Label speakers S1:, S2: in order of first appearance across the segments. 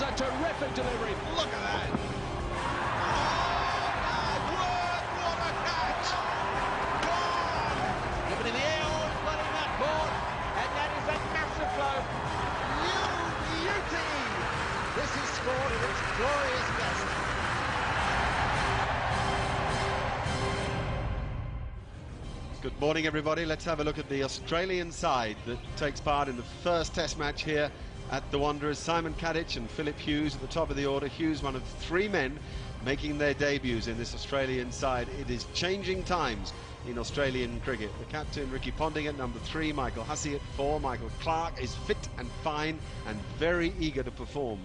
S1: a terrific delivery. Look at that. Oh, my word, what a catch. Gone. Given in the air, all flooding that board. And that is a massive blow. You beauty. This is sport at its glorious best.
S2: Good morning, everybody. Let's have a look at the Australian side that takes part in the first Test match here at the Wanderers. Simon Kadich and Philip Hughes at the top of the order. Hughes, one of three men making their debuts in this Australian side. It is changing times in Australian cricket. The captain, Ricky Ponting, at number 3, Michael Hussey at 4. Michael Clarke is fit and fine and very eager to perform.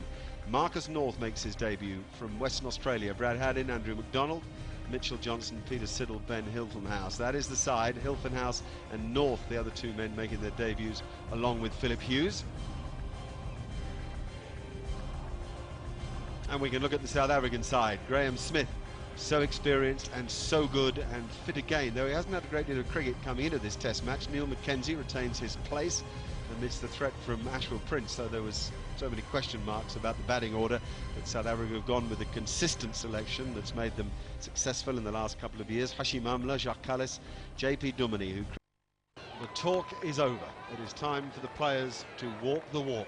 S2: Marcus North makes his debut from Western Australia. Brad Haddin, Andrew McDonald, Mitchell Johnson, Peter Siddle, Ben Hilfenhaus. That is the side. Hilfenhaus and North, the other two men making their debuts, along with Philip Hughes. And we can look at the South African side. Graham Smith, so experienced and so good and fit again, though he hasn't had a great deal of cricket coming into this Test match. Neil McKenzie retains his place amidst the threat from Ashwell Prince, so there was so many question marks about the batting order. But South Africa have gone with a consistent selection that's made them successful in the last couple of years. Hashim Amla, Jacques Kallis, JP Duminy. The talk is over. It is time for the players to walk the walk.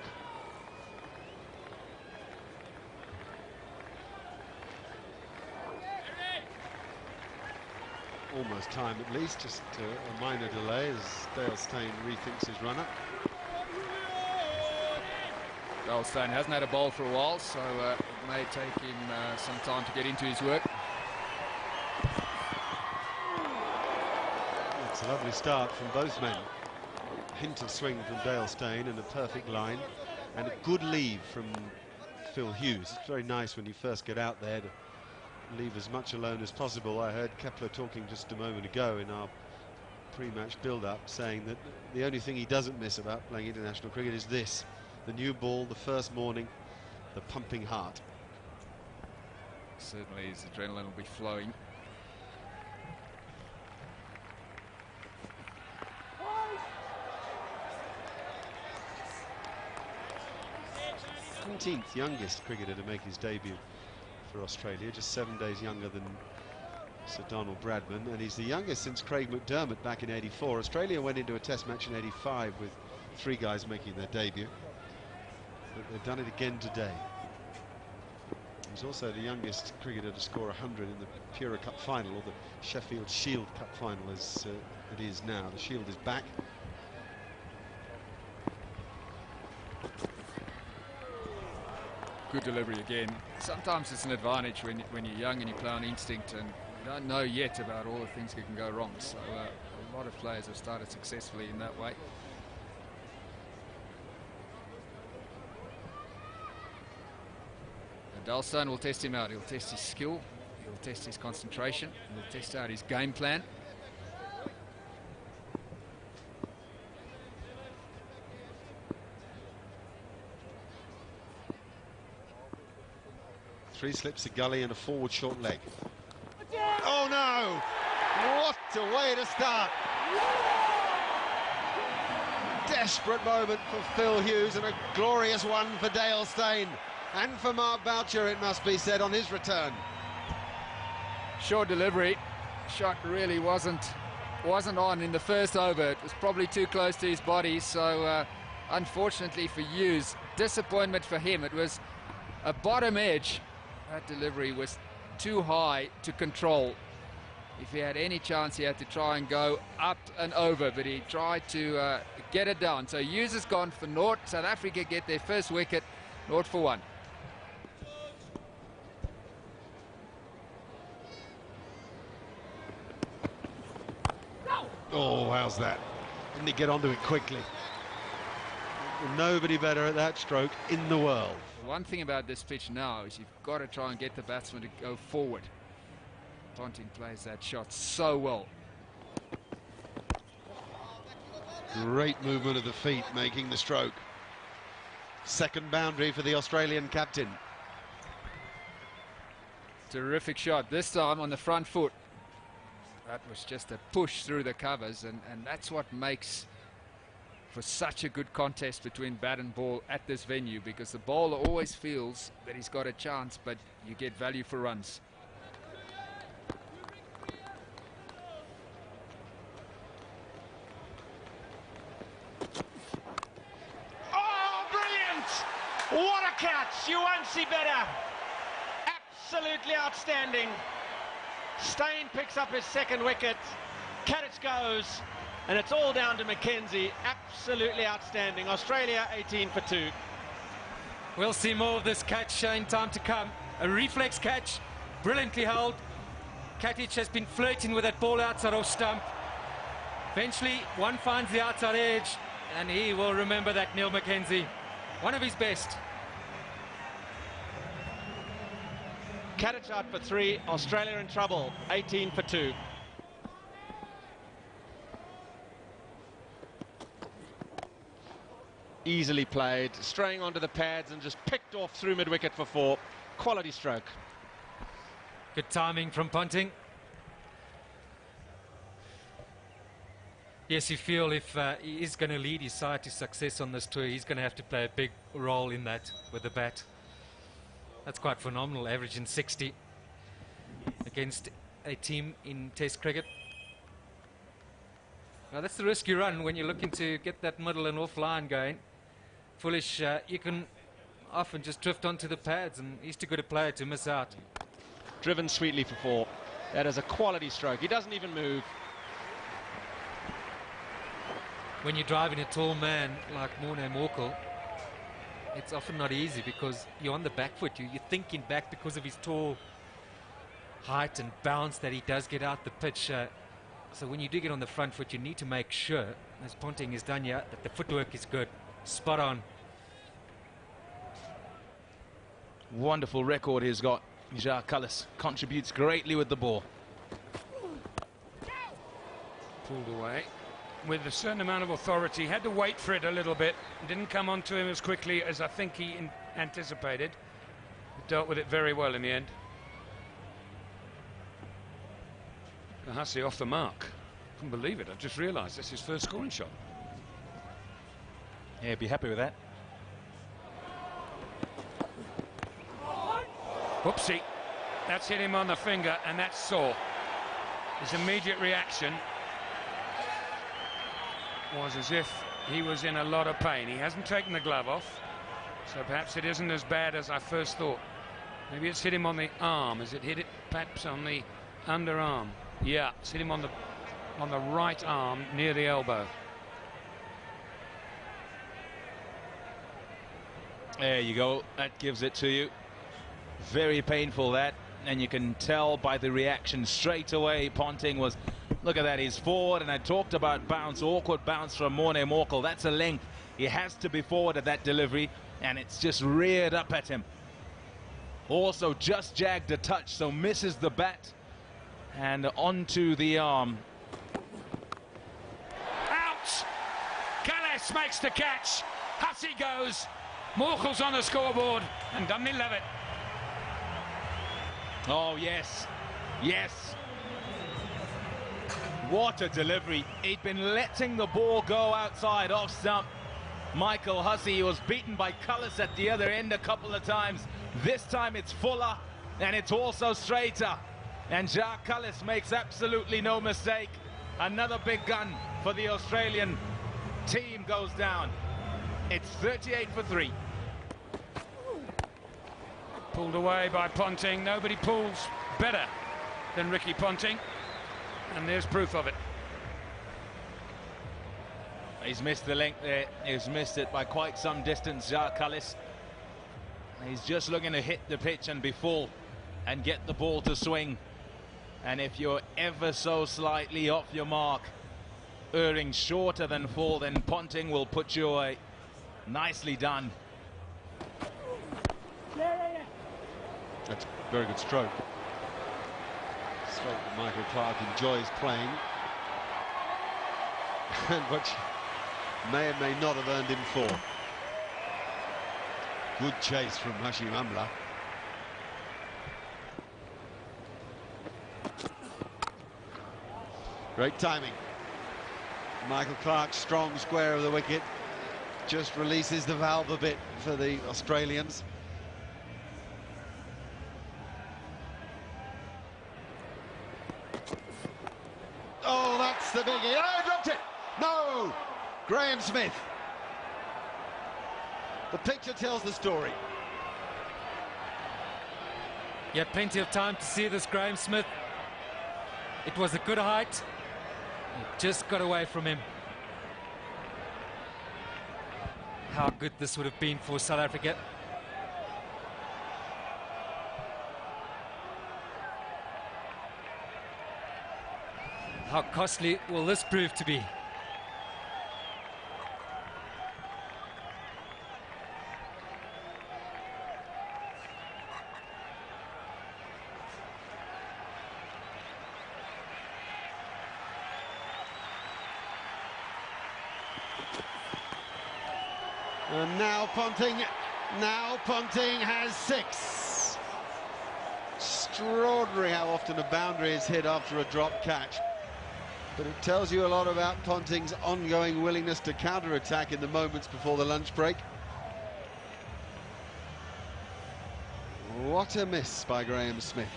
S2: Almost time at least, just a minor delay as Dale Steyn rethinks his run-up.
S3: Dale Steyn hasn't had a bowl for a while, so it may take him some time to get into his work.
S2: It's a lovely start from both men. A hint of swing from Dale Steyn and a perfect line, and a good leave from Phil Hughes. It's very nice when you first get out there to leave as much alone as possible. I heard Kepler talking just a moment ago in our pre-match build-up, saying that the only thing he doesn't miss about playing international cricket is this: the new ball, the first morning, the pumping heart.
S3: Certainly his adrenaline will be flowing.
S2: The 17th youngest cricketer to make his debut for Australia, just 7 days younger than Sir Donald Bradman, and he's the youngest since Craig McDermott back in '84. Australia went into a Test match in '85 with 3 guys making their debut, but they've done it again today. He's also the youngest cricketer to score 100 in the Pura Cup final, or the Sheffield Shield Cup final as it is now. The Shield is back.
S3: Good delivery again. Sometimes it's an advantage when you're young and you play on instinct and you don't know yet about all the things that can go wrong. So a lot of players have started successfully in that way. And Dale Steyn will test him out. He'll test his skill, he'll test his concentration, and he'll test out his game plan.
S2: Three slips, a gully and a forward short leg. Oh no! What a way to start! Desperate moment for Phil Hughes and a glorious one for Dale Steyn. And for Mark Boucher, it must be said, on his return.
S3: Short delivery. Shot really wasn't on in the first over. It was probably too close to his body, so unfortunately for Hughes, disappointment for him. It was a bottom edge. That delivery was too high to control. If he had any chance, he had to try and go up and over, but he tried to get it down. So Hughes has gone for naught. South Africa get their first wicket, 0 for 1.
S2: Oh, how's that? Didn't he get onto it quickly? Nobody better at that stroke in the world.
S3: One thing about this pitch now is you've got to try and get the batsman to go forward. Ponting plays that shot so well.
S2: Great movement of the feet making the stroke. Second boundary for the Australian captain.
S3: Terrific shot, this time on the front foot. That was just a push through the covers, and that's what makes for such a good contest between bat and ball at this venue, because the bowler always feels that he's got a chance, but you get value for runs.
S1: Oh, brilliant! What a catch! You won't see better. Absolutely outstanding. Steyn picks up his second wicket. Kadich goes, and it's all down to Mackenzie. Absolutely outstanding. Australia 18 for 2.
S4: We'll see more of this catch in time to come. A reflex catch, brilliantly held. Kadich has been flirting with that ball outside off stump. Eventually, one finds the outside edge, and he will remember that, Neil Mackenzie. One of his best.
S1: Kadich out for 3. Australia in trouble. 18 for 2. Easily played, straying onto the pads and just picked off through mid-wicket for 4. Quality stroke.
S4: Good timing from Ponting. Yes, you feel if he is going to lead his side to success on this tour, he's going to have to play a big role in that with the bat. That's quite phenomenal, averaging 60 against a team in Test cricket. Now that's the risk you run when you're looking to get that middle and off line going. Foolish, you can often just drift onto the pads, and he's too good a player to miss out.
S1: Driven sweetly for 4. That is a quality stroke. He doesn't even move.
S4: When you're driving a tall man like Morne Morkel, it's often not easy because you're on the back foot. You're thinking back because of his tall height and bounce that he does get out the pitch. So when you do get on the front foot, you need to make sure, as Ponting has done here, that the footwork is good. Spot on.
S5: Wonderful record he's got. Jacques Kallis contributes greatly with the ball.
S6: Pulled away with a certain amount of authority. Had to wait for it a little bit. Didn't come onto him as quickly as I think he anticipated. Dealt with it very well in the end. Hussey off the mark. Couldn't believe it. I've just realised that's his first scoring shot.
S5: Yeah, be happy with that.
S6: Whoopsie. That's hit him on the finger, and that's sore. His immediate reaction was as if he was in a lot of pain. He hasn't taken the glove off, so perhaps it isn't as bad as I first thought. Maybe it's hit him on the arm. Has it hit it perhaps on the underarm? Yeah, it's hit him on the right arm near the elbow.
S5: There you go. That gives it to you. Very painful, that. And you can tell by the reaction straight away. Ponting was, look at that, he's forward. And I talked about bounce, awkward bounce from Morne Morkel. That's a length. He has to be forward at that delivery, and it's just reared up at him. Also just jagged a touch, so misses the bat and onto the arm.
S6: Out! Kallis makes the catch. Hussey goes. Morkel's on the scoreboard, and doesn't he love it?
S5: Oh, yes. Yes. What a delivery. He'd been letting the ball go outside off stump. Michael Hussey was beaten by Kallis at the other end a couple of times. This time it's fuller, and it's also straighter. And Jacques Kallis makes absolutely no mistake. Another big gun for the Australian team goes down. It's 38 for 3.
S6: Pulled away by Ponting. Nobody pulls better than Ricky Ponting, and there's proof of it.
S5: He's missed the length there. He's missed it by quite some distance, Jacques Kallis. He's just looking to hit the pitch and be full and get the ball to swing. And if you're ever so slightly off your mark, erring shorter than full, then Ponting will put you away. Nicely done.
S2: That's a very good stroke. Stroke that Michael Clarke enjoys playing. And which may or may not have earned him 4. Good chase from Hashim Amla. Great timing. Michael Clarke, strong square of the wicket, just releases the valve a bit for the Australians. Oh, that's the biggie. Oh, dropped it. No, Graham Smith. The picture tells the story.
S4: You had plenty of time to see this, Graham Smith. It was a good height. It just got away from him. How good this would have been for South Africa. How costly will this prove to be?
S2: And now Ponting has 6. Extraordinary how often a boundary is hit after a drop catch. But it tells you a lot about Ponting's ongoing willingness to counter-attack in the moments before the lunch break. What a miss by Graham Smith.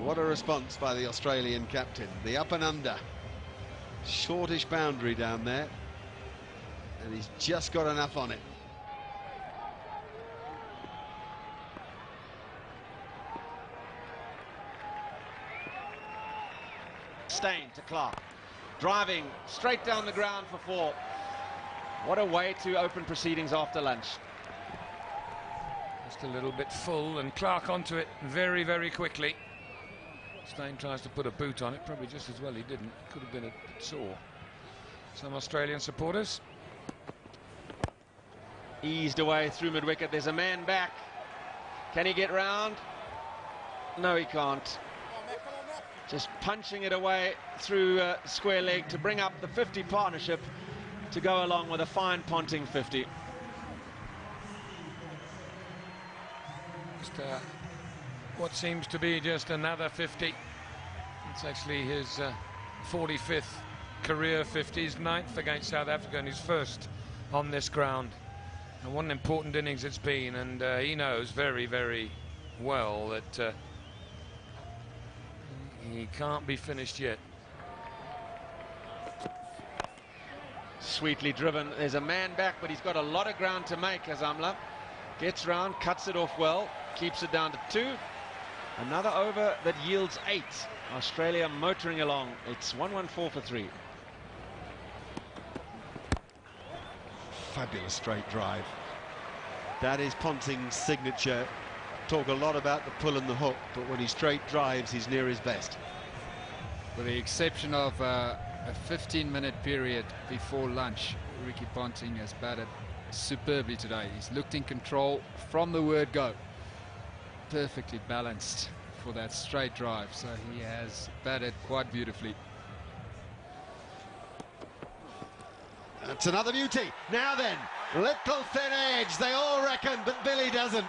S2: What a response by the Australian captain. The up and under. Shortish boundary down there. And he's just got enough on it.
S1: Stain to Clarke, driving straight down the ground for 4. What a way to open proceedings after lunch.
S6: Just a little bit full, and Clarke onto it very, very quickly. Stain tries to put a boot on it, probably just as well he didn't. Could have been a bit sore. Some Australian supporters.
S1: Eased away through mid-wicket. There's a man back. Can he get round? No, he can't. Just punching it away through square leg to bring up the 50 partnership to go along with a fine Ponting 50.
S6: Just, what seems to be just another 50. It's actually his 45th career 50s, 9th against South Africa, and his first on this ground. And what an important innings it's been, and he knows very, very well that he can't be finished yet.
S1: Sweetly driven. There's a man back, but he's got a lot of ground to make. Azamla gets round, cuts it off well, keeps it down to 2. Another over that yields 8. Australia motoring along. It's 114 for 3.
S2: Fabulous straight drive. That is Ponting's signature. Talk a lot about the pull and the hook, but when he straight drives, he's near his best.
S3: With the exception of a 15-minute period before lunch, Ricky Ponting has batted superbly today. He's looked in control from the word go. Perfectly balanced for that straight drive, so he has batted quite beautifully.
S2: That's another beauty. Now then, little thin edge, they all reckon, but Billy doesn't.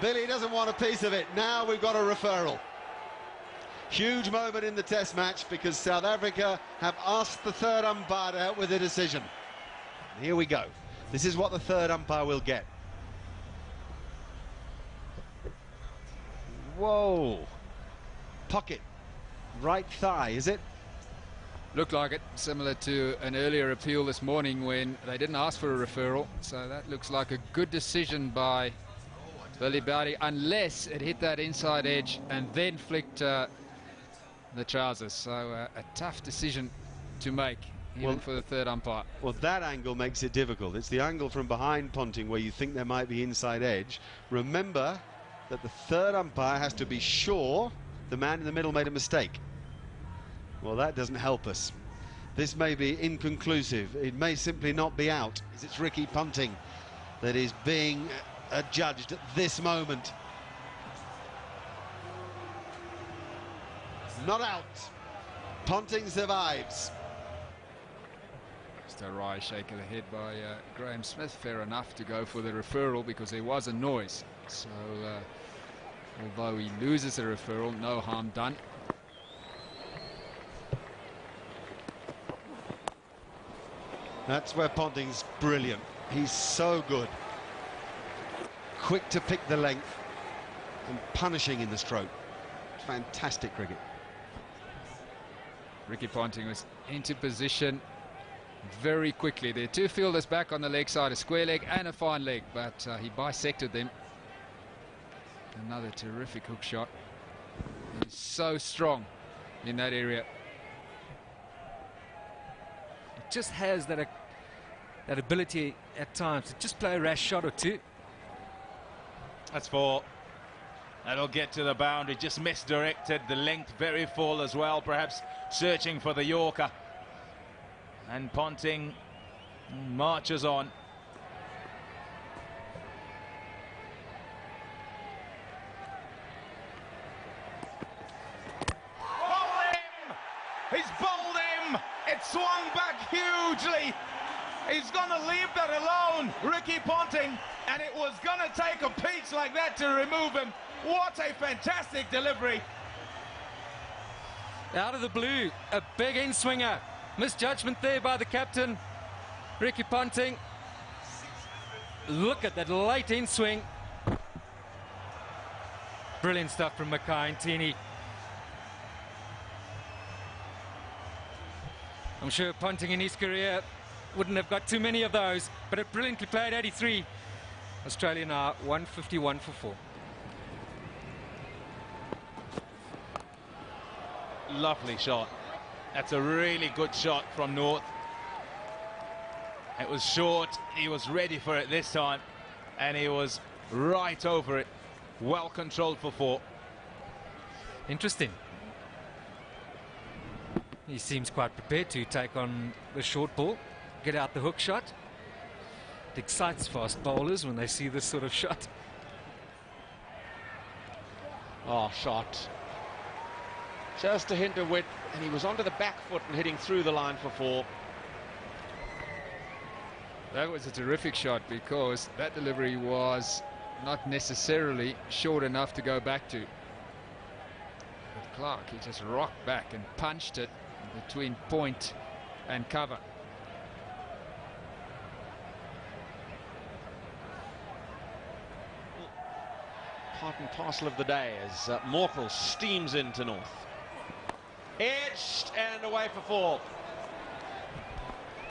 S2: Billy doesn't want a piece of it. Now we've got a referral. Huge moment in the test match because South Africa have asked the third umpire to help with the decision. Here we go. This is what the third umpire will get. Whoa. Pocket. Right thigh, is it?
S3: Looked like it, similar to an earlier appeal this morning when they didn't ask for a referral. So that looks like a good decision by Billy Bowdy, unless it hit that inside edge and then flicked the trousers. So a tough decision to make, even for the third umpire.
S2: Well, that angle makes it difficult. It's the angle from behind Ponting where you think there might be inside edge. Remember that the third umpire has to be sure the man in the middle made a mistake. Well, that doesn't help us. This may be inconclusive. It may simply not be out. It's Ricky Ponting that is being judged at this moment. Not out. Ponting survives.
S3: Just a wry shake of the head by Graham Smith. Fair enough to go for the referral because there was a noise. So although he loses the referral, no harm done.
S2: That's where Ponting's brilliant. He's so good. Quick to pick the length and punishing in the stroke. Fantastic cricket.
S3: Ricky Ponting was into position very quickly. There are two fielders back on the leg side, a square leg and a fine leg, but he bisected them. Another terrific hook shot. He's so strong in that area.
S4: It just has that ability at times to just play a rash shot or two.
S5: That's 4. That'll get to the boundary, just misdirected. The length very full as well, perhaps searching for the Yorker. And Ponting marches on. Bowled him! He's bowled him! It swung back hugely. He's going to leave that alone, Ricky Ponting, and it was going to take a peach like that to remove him. What a fantastic delivery.
S4: Out of the blue, a big in-swinger. Misjudgment there by the captain, Ricky Ponting. Look at that late in-swing. Brilliant stuff from Mackay and Tini. I'm sure Ponting in his career wouldn't have got too many of those, but it brilliantly played 83. Australia now 151 for 4.
S5: Lovely shot. That's a really good shot from North. It was short. He was ready for it this time, and he was right over it. Well controlled for 4.
S4: Interesting. He seems quite prepared to take on the short ball, get out the hook shot. It excites fast bowlers when they see this sort of shot.
S1: Oh, shot. Just a hint of width, and he was onto the back foot and hitting through the line for 4.
S3: That was a terrific shot because that delivery was not necessarily short enough to go back to. With Clarke, he just rocked back and punched it between point and cover.
S1: Part and parcel of the day as Morkel steams into North. Edged and away for 4.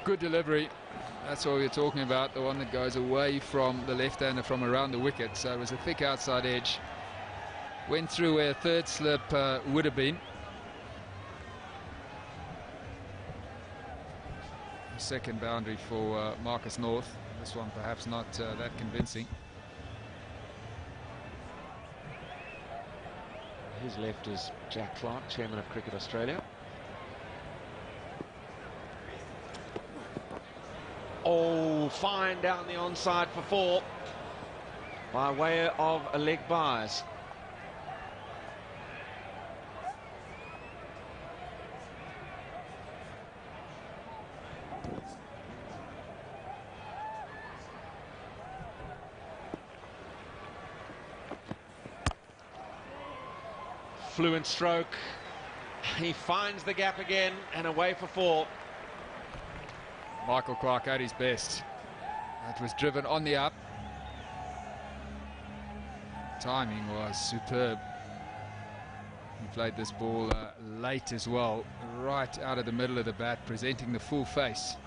S3: Good delivery. That's what we're talking about, the one that goes away from the left-hander from around the wicket. So it was a thick outside edge. Went through where a third slip would have been. Second boundary for Marcus North. This one perhaps not that convincing.
S1: His left is Jack Clarke, chairman of Cricket Australia. Oh, fine down the onside for 4 by way of a leg bias. Fluent stroke. He finds the gap again and away for 4.
S3: Michael Clarke at his best. That was driven on the up. Timing was superb. He played this ball late as well, right out of the middle of the bat, presenting the full face.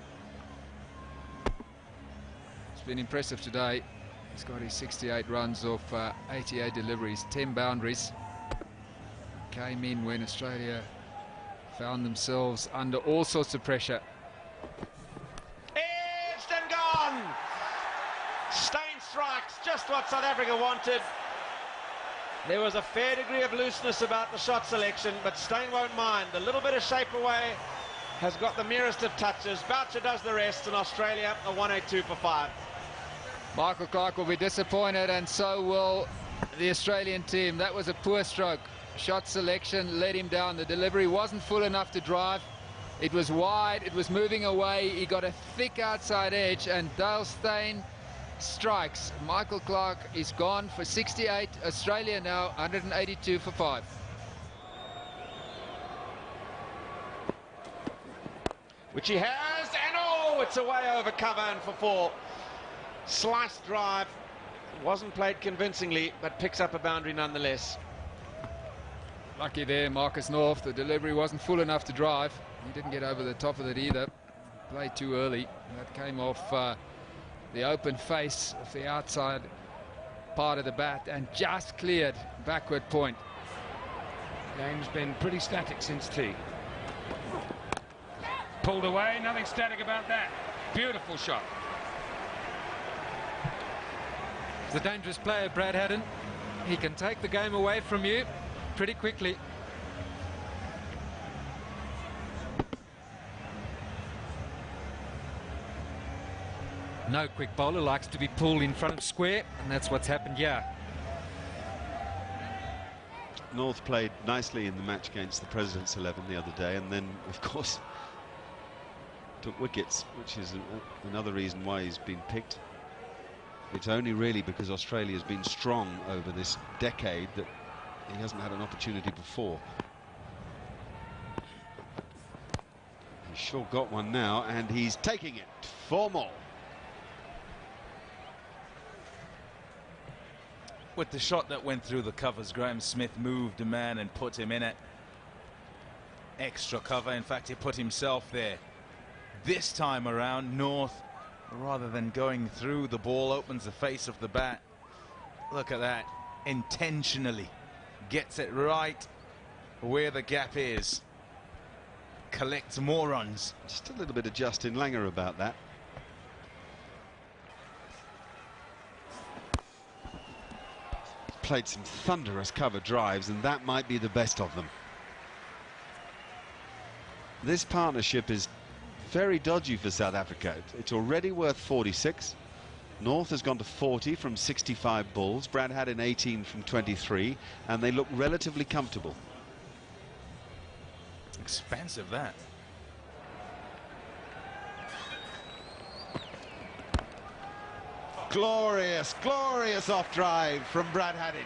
S3: It's been impressive today. He's got his 68 runs off 88 deliveries, 10 boundaries. Came in when Australia found themselves under all sorts of pressure.
S1: Edged and gone! Steyn strikes just what South Africa wanted. There was a fair degree of looseness about the shot selection, but Steyn won't mind. A little bit of shape away has got the merest of touches. Boucher does the rest, and Australia a 182 for 5.
S3: Michael Clarke will be disappointed, and so will the Australian team. That was a poor stroke. Shot selection let him down. The delivery wasn't full enough to drive. It was wide, it was moving away. He got a thick outside edge, and Dale Steyn strikes. Michael Clarke is gone for 68. Australia now 182 for 5.
S1: Which he has, and oh, Oh, it's away over cover and for 4. Sliced drive. Wasn't played convincingly, but picks up a boundary nonetheless.
S3: Lucky there, Marcus North. The delivery wasn't full enough to drive. He didn't get over the top of it either. Played too early. That came off the open face of the outside part of the bat and just cleared backward point.
S6: Game's been pretty static since tee. Pulled away, nothing static about that. Beautiful shot.
S4: He's a dangerous player, Brad Haddin. He can take the game away from you pretty quickly. No quick bowler likes to be pulled in front of square, and that's what's happened here.
S2: North played nicely in the match against the President's 11 the other day, and then, of course, took wickets, which is another reason why he's been picked. It's only really because Australia's been strong over this decade that he hasn't had an opportunity before. He's sure got one now, and he's taking it. 4 more.
S5: With the shot that went through the covers, Graham Smith moved a man and put him in it. Extra cover. In fact, he put himself there. This time around, North, rather than going through, the ball opens the face of the bat. Look at that. Intentionally gets it right where the gap is. Collects more runs.
S2: Just a little bit of Justin Langer about that. Played some thunderous cover drives, and that might be the best of them. This partnership is very dodgy for South Africa. It's already worth 46. North has gone to 40 from 65 balls. Brad Haddin 18 from 23, and they look relatively comfortable.
S5: Expensive, that.
S2: Glorious, glorious off drive from Brad Haddin.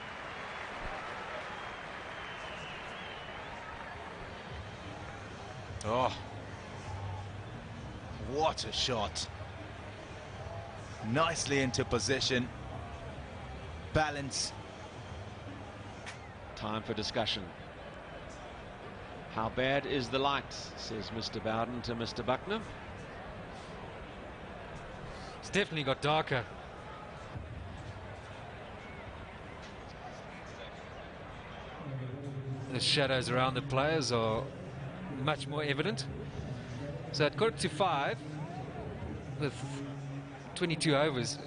S5: Oh, what a shot. Nicely into position. Balance.
S1: Time for discussion. How bad is the light, says Mr. Bowden to Mr. Buckner.
S4: It's definitely got darker. The shadows around the players are much more evident. So at 4:45, with 22 overs,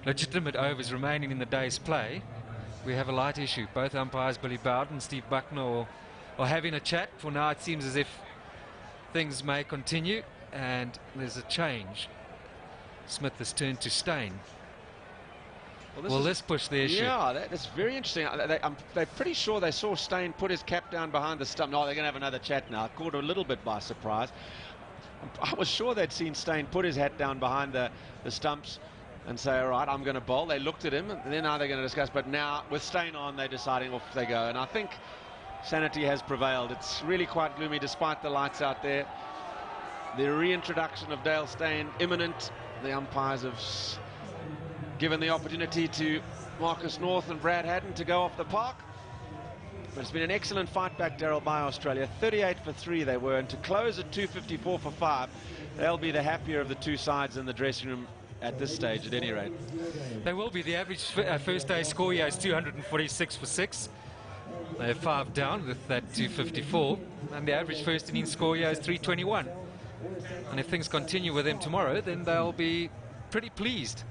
S4: legitimate overs remaining in the day's play, we have a light issue. Both umpires, Billy Bowden and Steve Buckner, are having a chat. For now, it seems as if things may continue, and there's a change. Smith has turned to Steyn. Will this push the issue?
S1: Yeah, that's very interesting. They're pretty sure they saw Steyn put his cap down behind the stump. No, they're going to have another chat now. Caught a little bit by surprise. I was sure they'd seen Steyn put his hat down behind the stumps and say, all right, I'm going to bowl. They looked at him, and then now they're going to discuss. But now, with Steyn on, they're deciding off they go. And I think sanity has prevailed. It's really quite gloomy despite the lights out there. The reintroduction of Dale Steyn imminent. The umpires have given the opportunity to Marcus North and Brad Haddin to go off the park. But it's been an excellent fight back, Daryl, by Australia. 38 for 3 they were, and to close at 254 for 5, they'll be the happier of the two sides in the dressing room at this stage, at any rate.
S4: They will be. The average first day score here is 246 for 6. They're 5 down with that 254, and the average first innings score here is 321. And if things continue with them tomorrow, then they'll be pretty pleased.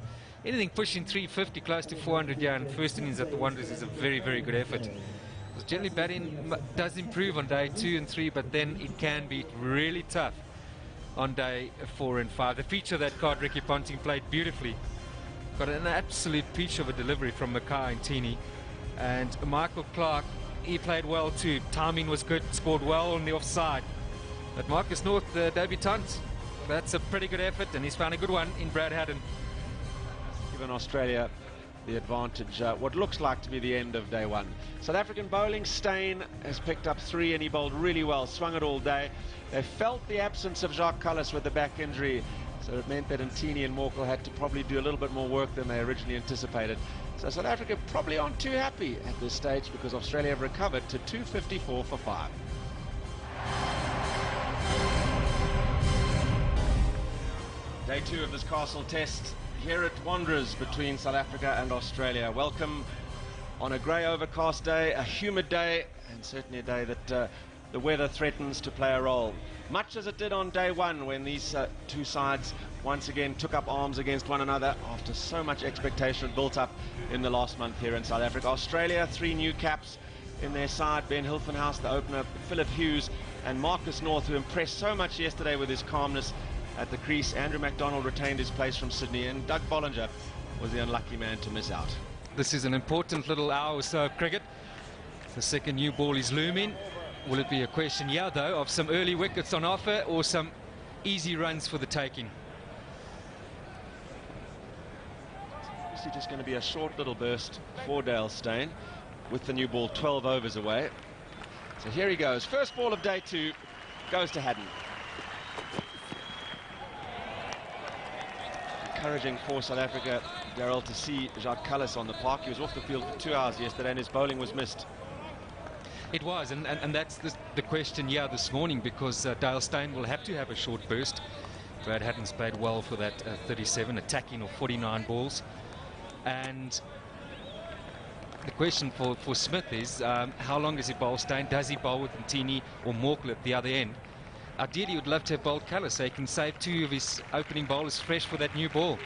S4: Anything pushing 350, close to 400 here in first innings at the Wanderers is a very, very good effort. Because generally batting does improve on day 2 and 3, but then it can be really tough on day 4 and 5. The feature of that card, Ricky Ponting played beautifully. Got an absolute peach of a delivery from Mackay and Teeny. And Michael Clarke, he played well too. Timing was good, scored well on the offside. But Marcus North, the debutant, that's a pretty good effort, and he's found a good one in Brad Haddin.
S1: Given Australia the advantage, what looks like to be the end of day 1. South African bowling, Steyn has picked up 3 and he bowled really well, swung it all day. They felt the absence of Jacques Cullis with the back injury
S7: So it meant that Ntini and Morkel had to probably do a little bit more work than they originally anticipated. So South Africa probably aren't too happy at this stage because Australia have recovered to 254 for 5. Day 2 of this Castle Test here at Wanderers between South Africa and Australia. Welcome on a grey overcast day, a humid day, and certainly a day that the weather threatens to play a role. Much as it did on day 1 when these two sides once again took up arms against one another after so much expectation built up in the last month here in South Africa. Australia, 3 new caps in their side. Ben Hilfenhaus, the opener, Philip Hughes, and Marcus North, who impressed so much yesterday with his calmness at the crease. Andrew McDonald retained his place from Sydney, and Doug Bollinger was the unlucky man to miss out.
S4: This is an important little hour or so of cricket. The second new ball is looming. Will it be a question, yeah, though, of some early wickets on offer or some easy runs for the taking?
S7: It's obviously just going to be a short little burst for Dale Steyn with the new ball 12 overs away. So here he goes. First ball of day 2 goes to Haddon. Encouraging for South Africa, Daryl, to see Jacques Kallis on the park. He was off the field for 2 hours yesterday and his bowling was missed.
S4: It was, and that's the question, yeah, this morning, because Dale Steyn will have to have a short burst. Brad Haddon's played well for that 37, attacking of 49 balls. And the question for Smith is, how long does he bowl Steyn? Does he bowl with Ntini or Morkel at the other end? Ideally, he would love to have bowled Kallis so he can save 2 of his opening bowlers fresh for that new ball.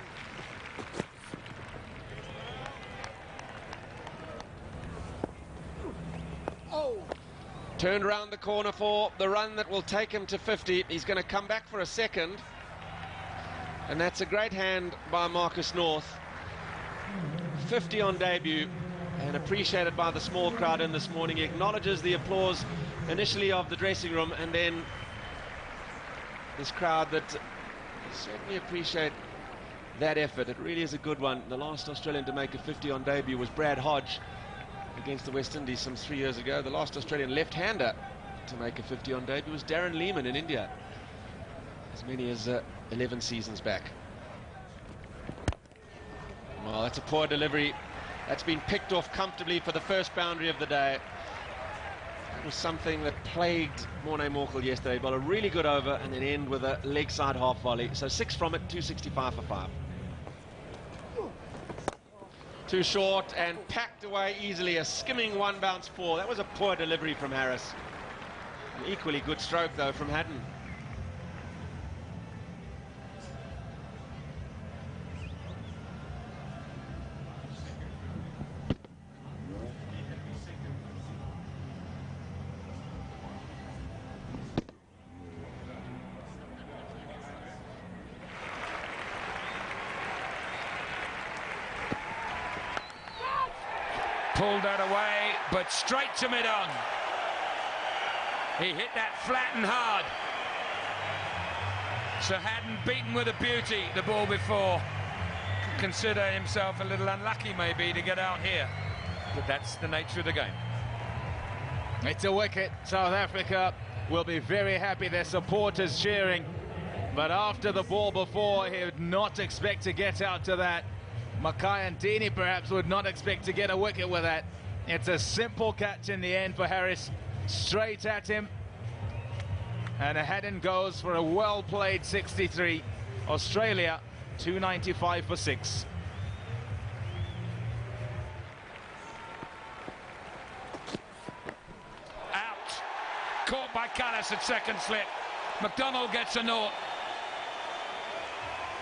S7: Turned round the corner for the run that will take him to 50. He's going to come back for a second. And that's a great hand by Marcus North. 50 on debut and appreciated by the small crowd in this morning. He acknowledges the applause initially of the dressing room, and then this crowd that certainly appreciate that effort. It really is a good one. The last Australian to make a 50 on debut was Brad Hodge against the West Indies some 3 years ago. The last Australian left-hander to make a 50 on debut was Darren Lehman in India, as many as 11 seasons back. Well, that's a poor delivery. That's been picked off comfortably for the first boundary of the day. That was something that plagued Morné Morkel yesterday. But a really good over and then end with a leg side half volley. So 6 from it, 265 for 5. Too short and packed away easily. A skimming 1 bounce 4. That was a poor delivery from Harris. An equally good stroke though from Haddon.
S6: Pulled that away, but straight to mid-on. He hit that flat and hard. So Haddon beaten with a beauty the ball before. Consider himself a little unlucky maybe to get out here. But that's the nature of the game.
S5: It's a wicket. South Africa will be very happy. Their supporters cheering. But after the ball before, he would not expect to get out to that. Makai and Ntini perhaps would not expect to get a wicket with that. It's a simple catch in the end for Harris. Straight at him. And Haddon goes for a well-played 63. Australia, 295 for 6.
S6: Out. Caught by Kallis at second slip. McDonald gets a naught.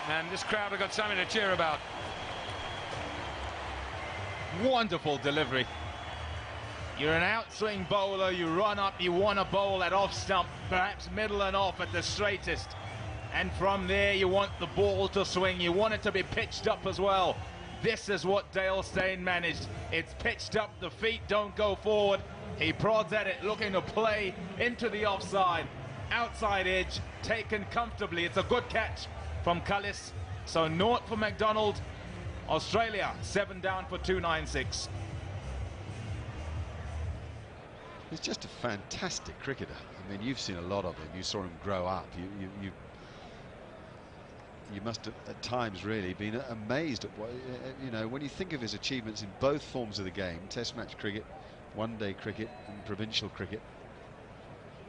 S6: And this crowd have got something to cheer about.
S5: Wonderful delivery. You're an outswing bowler, you run up, you want to bowl at off stump, perhaps middle and off at the straightest. And from there you want the ball to swing, you want it to be pitched up as well. This is what Dale Steyn managed. It's pitched up, the feet don't go forward. He prods at it, looking to play into the offside. Outside edge, taken comfortably. It's a good catch from Kallis. So naught for McDonald. Australia 7 down for 296.
S2: He's just a fantastic cricketer. I mean, you've seen a lot of him. You saw him grow up. you must have, at times, really been amazed at what, you know, when you think of his achievements in both forms of the game, Test match cricket, one-day cricket and provincial cricket.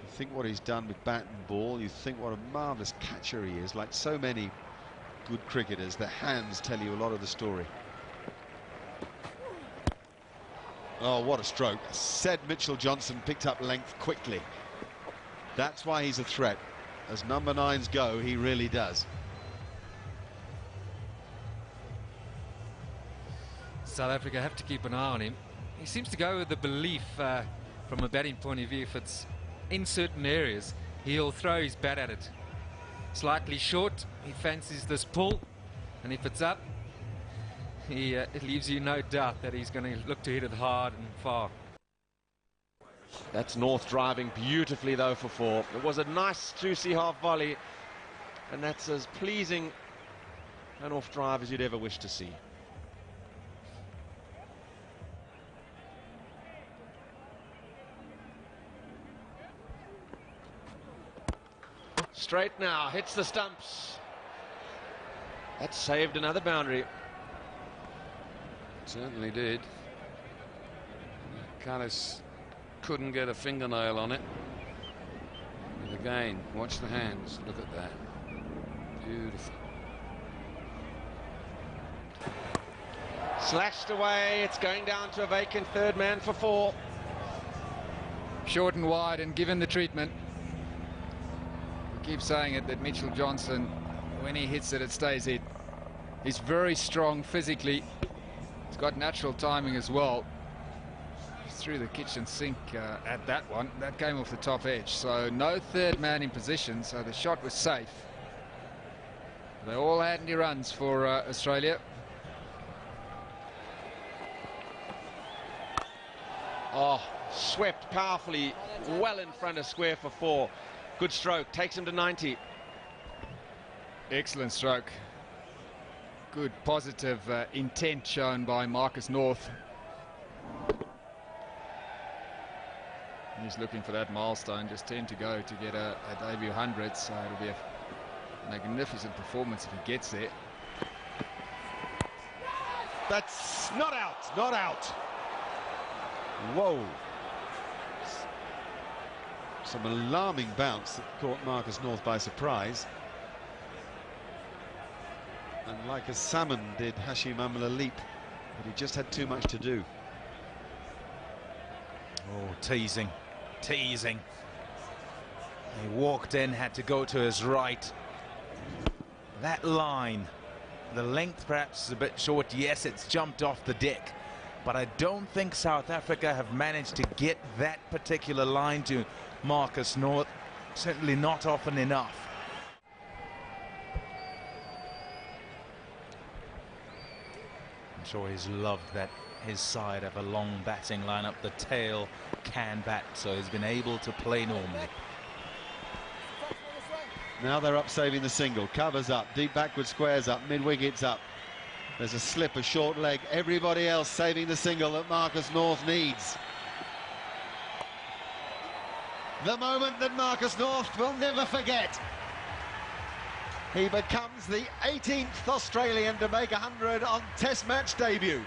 S2: You think what he's done with bat and ball, you think what a marvellous catcher he is. Like so many good cricketers, their hands tell you a lot of the story. Oh, what a stroke. Said Mitchell Johnson picked up length quickly. That's why he's a threat. As number 9s go, he really does.
S4: South Africa have to keep an eye on him. He seems to go with the belief from a batting point of view, if it's in certain areas, he'll throw his bat at it. Slightly short, he fancies this pull, and if it's up, it leaves you no doubt that he's going to look to hit it hard and far.
S7: That's North driving beautifully though for 4. It was a nice juicy half volley, and that's as pleasing an off drive as you'd ever wish to see. Straight now, hits the stumps. That saved another boundary.
S6: Certainly did. Callis couldn't get a fingernail on it. And again, watch the hands. Look at that. Beautiful.
S7: Slashed away. It's going down to a vacant third man for 4.
S3: Short and wide and given the treatment. We keep saying it that Mitchell Johnson, when he hits it, it stays in. He's very strong physically. He's got natural timing as well. He's through the kitchen sink at that one. That came off the top edge. So no third man in position, so the shot was safe. They all had any runs for Australia.
S7: Oh, swept powerfully, well in front of square for 4. Good stroke, takes him to 90.
S3: Excellent stroke. Good positive intent shown by Marcus North. He's looking for that milestone, just 10 to go to get a debut 100, so it'll be a magnificent performance if he gets there.
S2: That's not out, not out. Whoa. Some alarming bounce that caught Marcus North by surprise. And like a salmon did Hashim Amla leap, but he just had too much to do.
S5: Oh, teasing. He walked in, had to go to his right. That line, the length perhaps is a bit short. Yes, it's jumped off the deck, but I don't think South Africa have managed to get that particular line to Marcus North. Certainly not often enough. I'm sure he's loved that his side have a long batting lineup. The tail can bat, so he's been able to play normally.
S2: Now they're up saving the single. Covers up, deep backward squares up, mid-wickets up. There's a slip, a short leg. Everybody else saving the single that Marcus North needs. The moment that Marcus North will never forget. He becomes the 18th Australian to make 100 on Test match debut.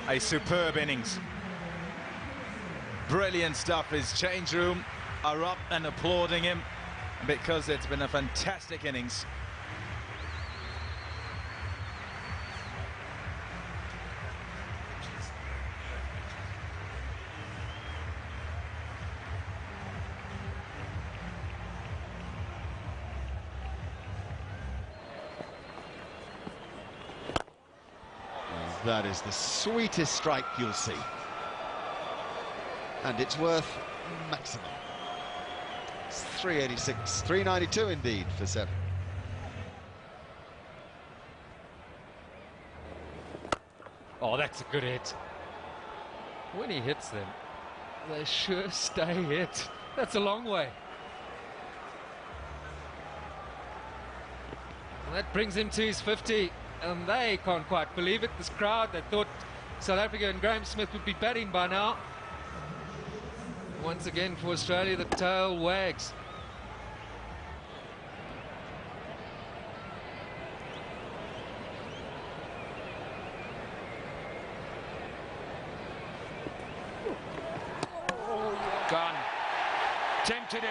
S5: A superb innings. Brilliant stuff. His change room are up and applauding him because it's been a fantastic innings.
S2: That is the sweetest strike you'll see. And it's worth maximum. It's 386, 392 indeed for 7.
S4: Oh, that's a good hit. When he hits them, they sure stay hit. That's a long way. And that brings him to his 50. And they can't quite believe it. This crowd, they thought South Africa and Graham Smith would be batting by now. Once again for Australia, the tail wags.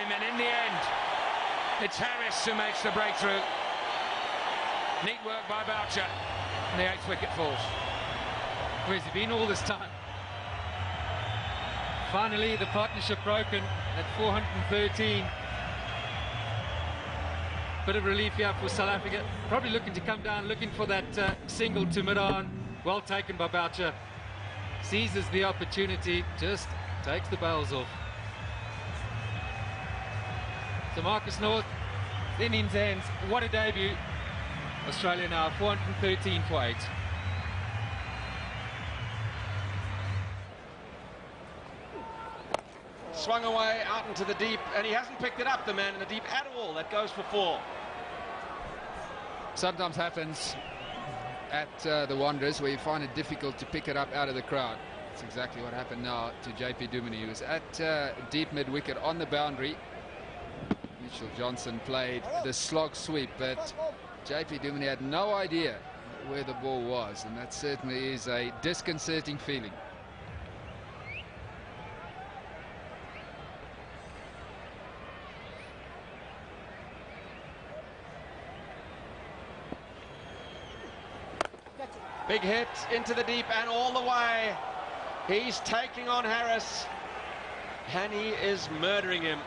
S6: him, and in the end, it's Harris who makes the breakthrough. Neat work by Boucher, and the 8th wicket falls.
S4: Where's he been all this time? Finally, the partnership broken at 413. Bit of relief here for South Africa. Probably looking to come down, looking for that single to mid-on. Well taken by Boucher. Seizes the opportunity, just takes the bails off. So Marcus North, then in hands. What a debut. Australia now 413 for 8.
S7: Swung away out into the deep, and he hasn't picked it up, the man in the deep at all. That goes for 4.
S3: Sometimes happens at the Wanderers, where you find it difficult to pick it up out of the crowd. That's exactly what happened now to JP Duminy. He was at deep mid-wicket on the boundary. Mitchell Johnson played the slog sweep, but JP Duminy had no idea where the ball was, and that certainly is a disconcerting feeling.
S7: Big hit into the deep and all the way. He's taking on Harris, and he is murdering him.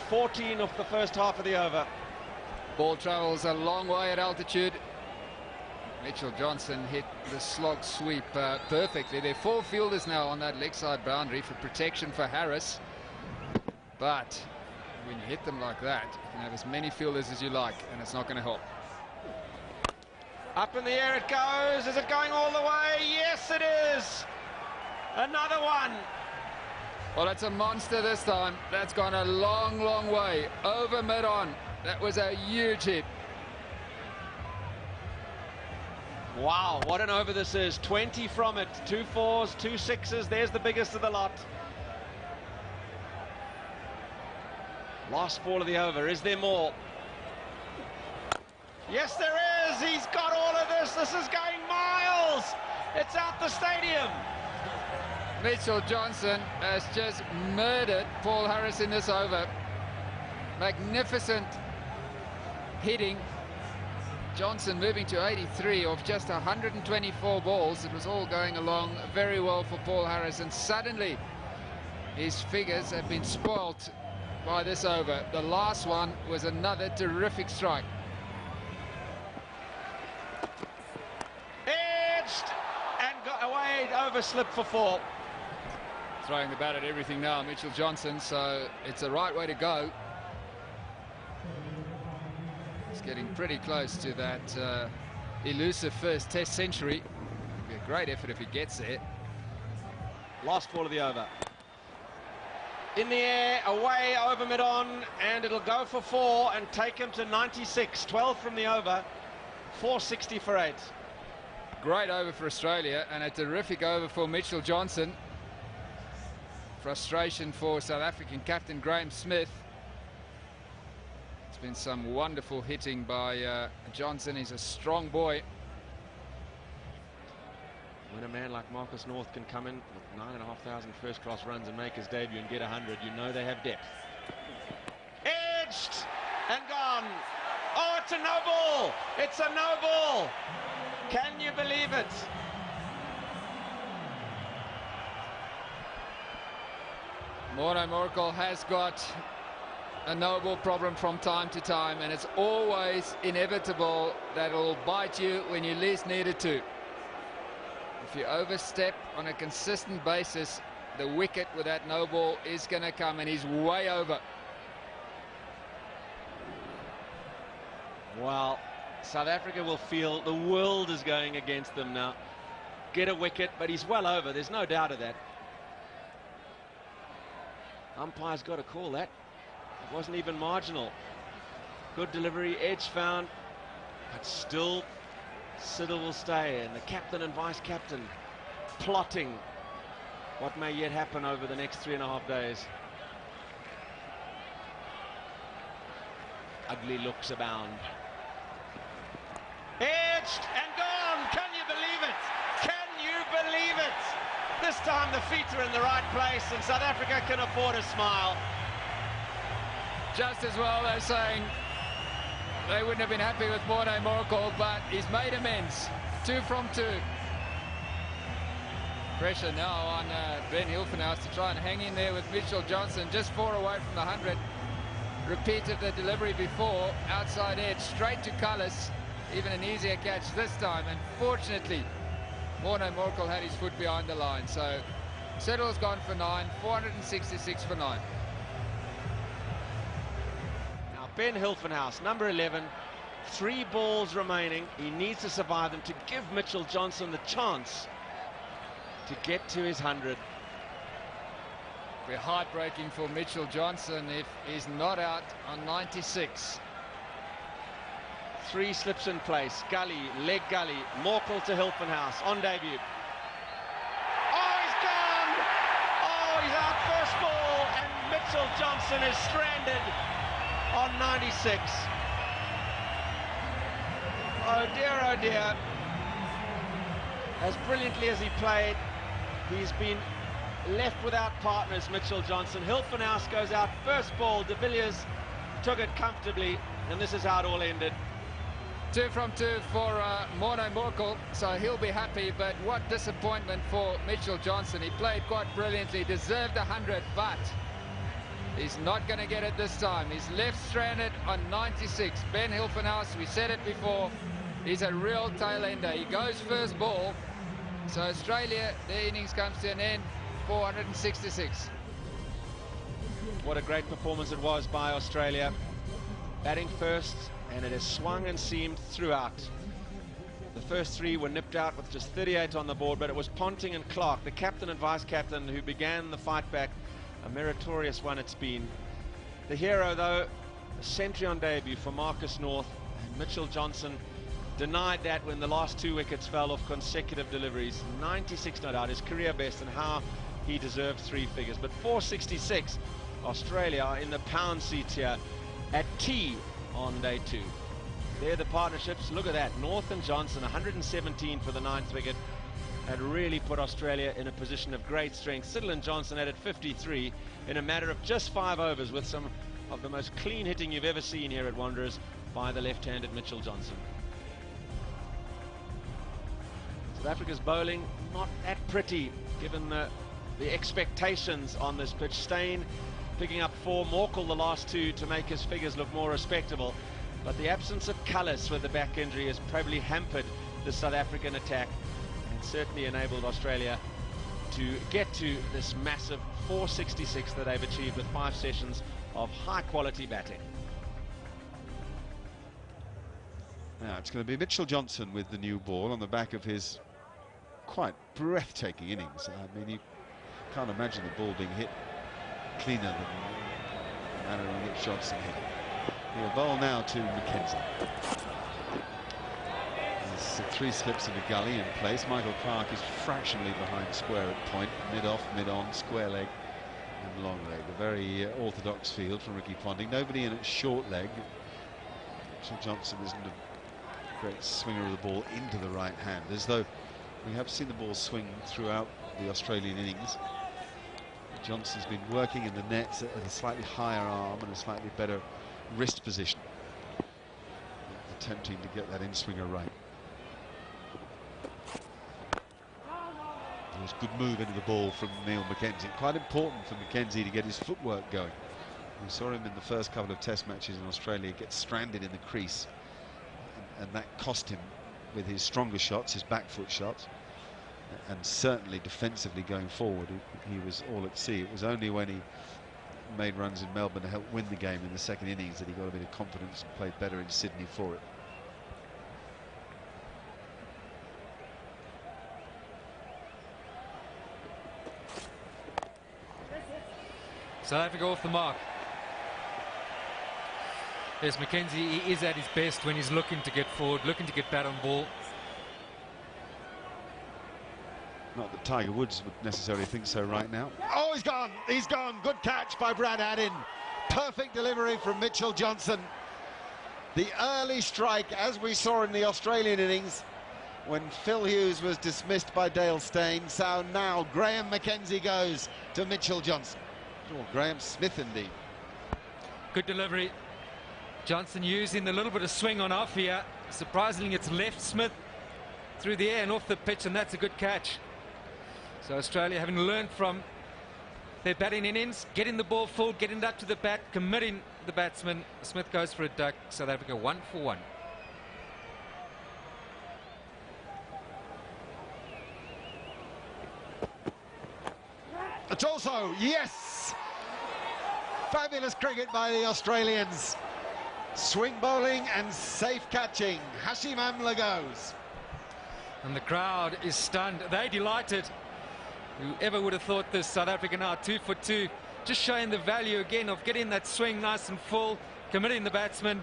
S7: 14 off the first half of the over.
S3: Ball travels a long way at altitude. Mitchell Johnson hit the slog sweep perfectly. There are 4 fielders now on that leg side boundary for protection for Harris. But when you hit them like that, you can have as many fielders as you like, and it's not going to help.
S7: Up in the air it goes. Is it going all the way? Yes, it is. Another one.
S3: Well, that's a monster this time. That's gone a long, long way. Over mid-on. That was a huge hit.
S7: Wow, what an over this is. 20 from it. 2 4s, 2 6s. There's the biggest of the lot. Last ball of the over. Is there more? Yes, there is. He's got all of this. This is going miles. It's out the stadium.
S3: Mitchell Johnson has just murdered Paul Harris in this over. Magnificent hitting. Johnson moving to 83 off just 124 balls. It was all going along very well for Paul Harris, and suddenly his figures have been spoilt by this over. The last one was another terrific strike.
S7: Edged and got away, overslip for 4.
S3: Throwing the bat at everything now, Mitchell Johnson, so it's the right way to go. He's getting pretty close to that elusive first Test century. It'll be a great effort if he gets there.
S7: Last ball of the over. In the air, away, over mid-on, and it'll go for 4 and take him to 96. 12 from the over, 460 for 8.
S3: Great over for Australia, and a terrific over for Mitchell Johnson. Frustration for South African captain Graham Smith. It's been some wonderful hitting by Johnson. He's a strong boy.
S7: When a man like Marcus North can come in with 9,500 first-class runs and make his debut and get 100, you know they have depth. Edged and gone. Oh, it's a no ball. It's a no ball. Can you believe it?
S3: Morné Morkel has got a no-ball problem from time to time, and it's always inevitable that it'll bite you when you least need it to. If you overstep on a consistent basis, the wicket with that no-ball is going to come, and he's way over.
S7: Well, South Africa will feel the world is going against them now. Get a wicket, but he's well over. There's no doubt of that. Umpire's got to call that. It wasn't even marginal. Good delivery, edge found, but still Siddle will stay, and the captain and vice-captain plotting what may yet happen over the next 3.5 days. Ugly looks abound. Edged and gone. Can you believe it? Can you believe it? This time the feet are in the right place, and South Africa can afford a smile.
S3: just as well they're saying they wouldn't have been happy with Morne Morkel, but he's made amends. 2 from 2. Pressure now on Ben Hilfenhaus to try and hang in there with Mitchell Johnson, just 4 away from the 100. Repeated the delivery before, outside edge, straight to Cullis. Even an easier catch this time, and fortunately Morne Morkel had his foot behind the line. So Settle's gone for 9, 466 for 9.
S7: Now Ben Hilfenhaus, number 11, 3 balls remaining. He needs to survive them to give Mitchell Johnson the chance to get to his 100.
S3: Be heartbreaking for Mitchell Johnson if he's not out on 96.
S7: 3 slips in place. Gully, leg gully. Morkel to Hilfenhaus on debut. Oh, he's gone! Oh, he's out first ball, and Mitchell Johnson is stranded on 96. Oh dear, oh dear. As brilliantly as he played, he's been left without partners, Mitchell Johnson. Hilfenhaus goes out first ball. De Villiers took it comfortably, and this is how it all ended.
S3: 2 from 2 for Morne Morkel, so he'll be happy, but what disappointment for Mitchell Johnson. He played quite brilliantly, deserved 100, but he's not going to get it this time. He's left stranded on 96. Ben Hilfenhaus, we said it before, he's a real tail ender. He goes first ball, so Australia, their innings comes to an end, 466.
S7: What a great performance it was by Australia. Batting first, and it has swung and seamed throughout. The first 3 were nipped out with just 38 on the board, but it was Ponting and Clarke, the captain and vice-captain, who began the fight back. A meritorious one it's been. The hero, though, a century on debut for Marcus North, and Mitchell Johnson denied that when the last 2 wickets fell off consecutive deliveries. 96 not out, his career best, and how he deserved 3 figures. But 466, Australia are in the pound seat here at tea on day 2. They're the partnerships. Look at that, North and Johnson, 117 for the 9th wicket, and really put Australia in a position of great strength. Siddle and Johnson added 53 in a matter of just 5 overs, with some of the most clean hitting you've ever seen here at Wanderers by the left-handed Mitchell Johnson. South Africa's bowling not that pretty given the expectations on this pitch. Steyn picking up 4, Morkel the last 2 to make his figures look more respectable, but the absence of Cullis with the back injury has probably hampered the South African attack and certainly enabled Australia to get to this massive 466 that they've achieved with 5 sessions of high quality batting.
S2: Now it's going to be Mitchell Johnson with the new ball on the back of his quite breathtaking innings. I mean, you can't imagine the ball being hit cleaner than the manner in which Johnson hit it. He'll bowl now to Mackenzie. There's 3 slips in the gully in place. Michael Clarke is fractionally behind square at point, mid-off, mid-on, square leg and long leg. A very orthodox field from Ricky Ponting. Nobody in at short leg. Mitchell Johnson isn't a great swinger of the ball into the right hand, as though we have seen the ball swing throughout the Australian innings. Johnson's been working in the nets at a slightly higher arm and a slightly better wrist position, attempting to get that in-swinger right. There was good move into the ball from Neil Mackenzie. Quite important for Mackenzie to get his footwork going. We saw him in the first couple of test matches in Australia get stranded in the crease, and that cost him with his stronger shots, his back foot shots, and certainly defensively going forward he was all at sea. It was only when he made runs in Melbourne to help win the game in the second innings that he got a bit of confidence and played better in Sydney for it.
S4: South Africa off the mark. Yes, Mackenzie, he is at his best when he's looking to get forward, looking to get bat on ball.
S2: Not that Tiger Woods would necessarily think so right now. Oh, he's gone! He's gone! Good catch by Brad Haddin. Perfect delivery from Mitchell Johnson. The early strike, as we saw in the Australian innings, when Phil Hughes was dismissed by Dale Steyn. So now Graham Mackenzie goes to Mitchell Johnson. Or Graham Smith, indeed.
S4: Good delivery. Johnson using a little bit of swing on off here. Surprisingly, it's left Smith through the air and off the pitch, and that's a good catch. So Australia, having learned from their batting innings, getting the ball full, getting it up to the bat, committing the batsman. Smith goes for a duck. South Africa 1 for 1.
S2: It's also, yes! Fabulous cricket by the Australians. Swing bowling and safe catching. Hashim Amla goes.
S4: And the crowd is stunned. They're delighted. Whoever would have thought this? South Africa now 2 for 2. Just showing the value again of getting that swing nice and full, committing the batsman.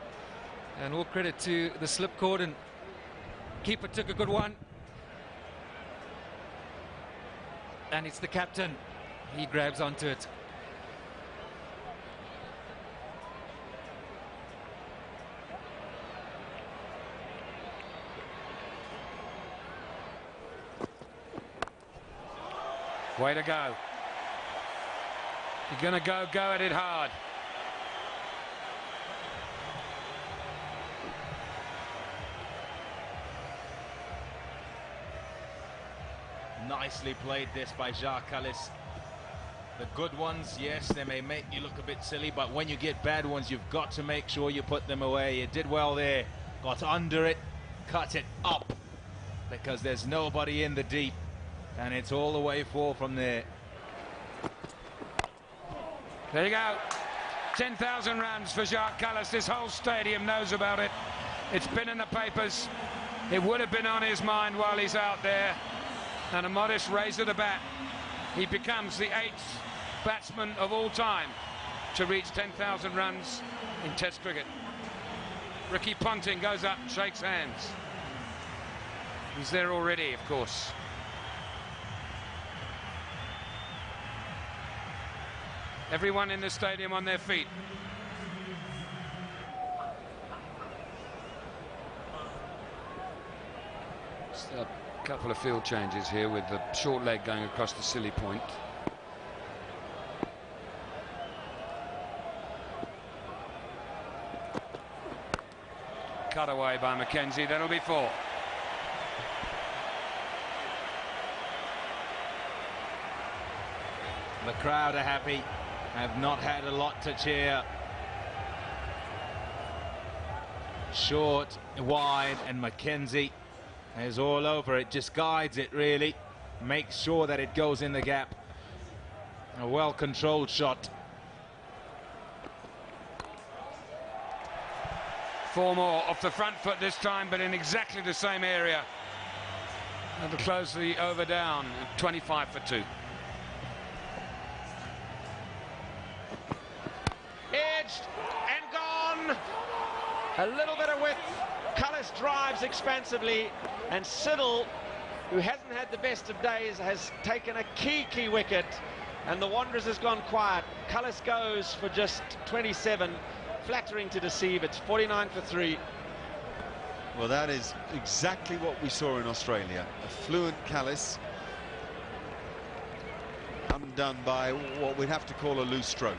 S4: And all credit to the slip cord, and keeper took a good one. And it's the captain. He grabs onto it.
S6: Way to go. You're going to go at it hard.
S5: Nicely played this by Jacques Kallis. The good ones, yes, they may make you look a bit silly, but when you get bad ones, you've got to make sure you put them away. You did well there. Got under it, cut it up, because there's nobody in the deep. And it's all the way 4 from there.
S6: There you go. 10,000 runs for Jacques Kallis. This whole stadium knows about it. It's been in the papers. It would have been on his mind while he's out there. And a modest raise of the bat. He becomes the 8th batsman of all time to reach 10,000 runs in Test cricket. Ricky Ponting goes up and shakes hands. He's there already, of course. Everyone in the stadium on their feet. Just a couple of field changes here with the short leg going across the silly point. Cut away by McKenzie. That'll be 4.
S5: The crowd are happy. Have not had a lot to cheer. Short, wide, and McKenzie is all over it. Just guides it, really. Makes sure that it goes in the gap. A well-controlled shot.
S6: 4 more off the front foot this time, but in exactly the same area. That'll close the over down. 25 for 2.
S7: Edged and gone. A little bit of width. Kallis drives expansively, and Siddle, who hasn't had the best of days, has taken a key wicket, and the Wanderers has gone quiet. Kallis goes for just 27. Flattering to deceive. It's 49 for 3.
S2: Well, that is exactly what we saw in Australia. A fluent Kallis, undone by what we'd have to call a loose stroke.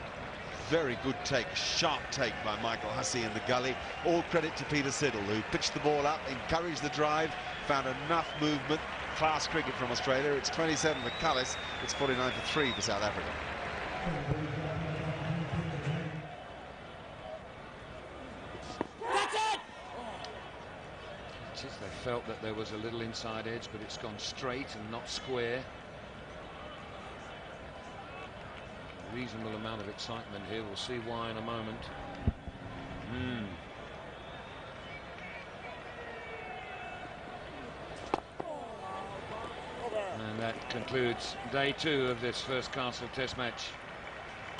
S2: Very good take, sharp take by Michael Hussey in the gully. All credit to Peter Siddle, who pitched the ball up, encouraged the drive, found enough movement. Class cricket from Australia. It's 27 for Kallis. It's 49 for 3 for South Africa.
S6: They felt that there was a little inside edge, but it's gone straight and not square. A reasonable amount of excitement here. We'll see why in a moment. And that concludes day 2 of this first Castle Test match.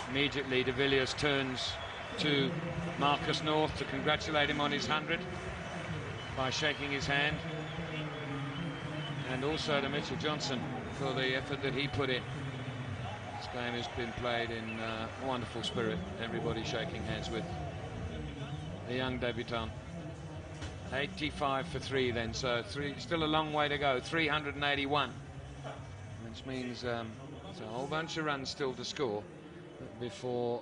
S6: Immediately de Villiers turns to Marcus North to congratulate him on his 100 by shaking his hand, and also to Mitchell Johnson for the effort that he put in. This game has been played in wonderful spirit. Everybody shaking hands with the young debutant. 85 for 3 then, so still a long way to go. 381, which means there's a whole bunch of runs still to score before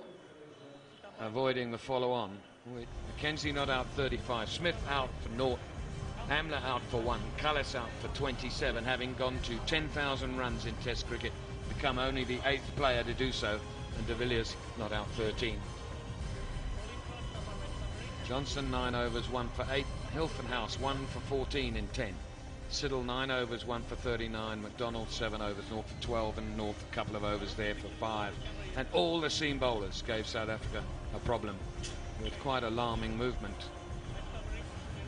S6: avoiding the follow-on. With Mackenzie not out 35, Smith out for 0, Amler out for 1, Cullis out for 27, having gone to 10,000 runs in Test cricket, become only the 8th player to do so, and de Villiers not out 13. Johnson 9 overs, 1 for 8, Hilfenhaus 1 for 14 in 10. Siddle 9 overs, 1 for 39, McDonald 7 overs, North for 12, and North a couple of overs there for 5. And all the seam bowlers gave South Africa a problem with quite alarming movement.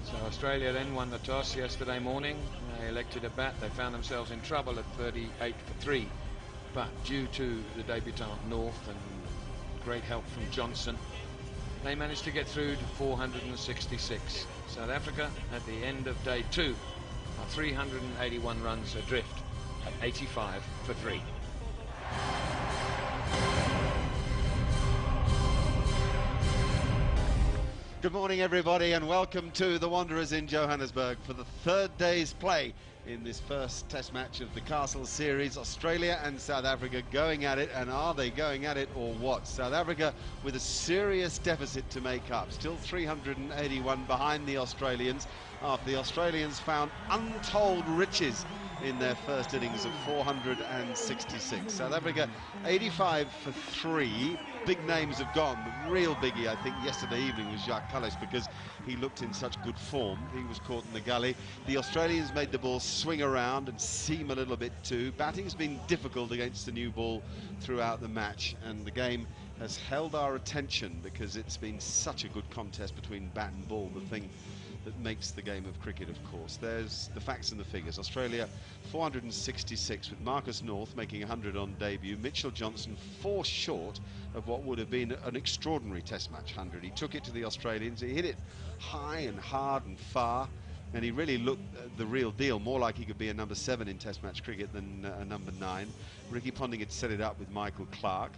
S6: So Australia then won the toss yesterday morning. They elected a bat. They found themselves in trouble at 38 for 3. But due to the debutant North and great help from Johnson, they managed to get through to 466. South Africa at the end of day 2 are 381 runs adrift at 85 for 3.
S2: Good morning, everybody, and welcome to the Wanderers in Johannesburg for the 3rd day's play in this first test match of the Castle series. Australia and South Africa going at it, and are they going at it or what? South Africa with a serious deficit to make up, still 381 behind the Australians after the Australians found untold riches in their first innings of 466. South Africa 85 for 3. Big names have gone. The real biggie, I think, yesterday evening was Jacques Cullis, because he looked in such good form. He was caught in the gully. The Australians made the ball swing around and seam a little bit too. Batting's been difficult against the new ball throughout the match, and the game has held our attention because it's been such a good contest between bat and ball, the thing that makes the game of cricket, of course. There's the facts and the figures. Australia 466 with Marcus North making 100 on debut. Mitchell Johnson 4 short of what would have been an extraordinary test match 100. He took it to the Australians. He hit it high and hard and far, and he really looked the real deal, more like he could be a number 7 in test match cricket than a number 9. Ricky Ponting had set it up with Michael Clarke.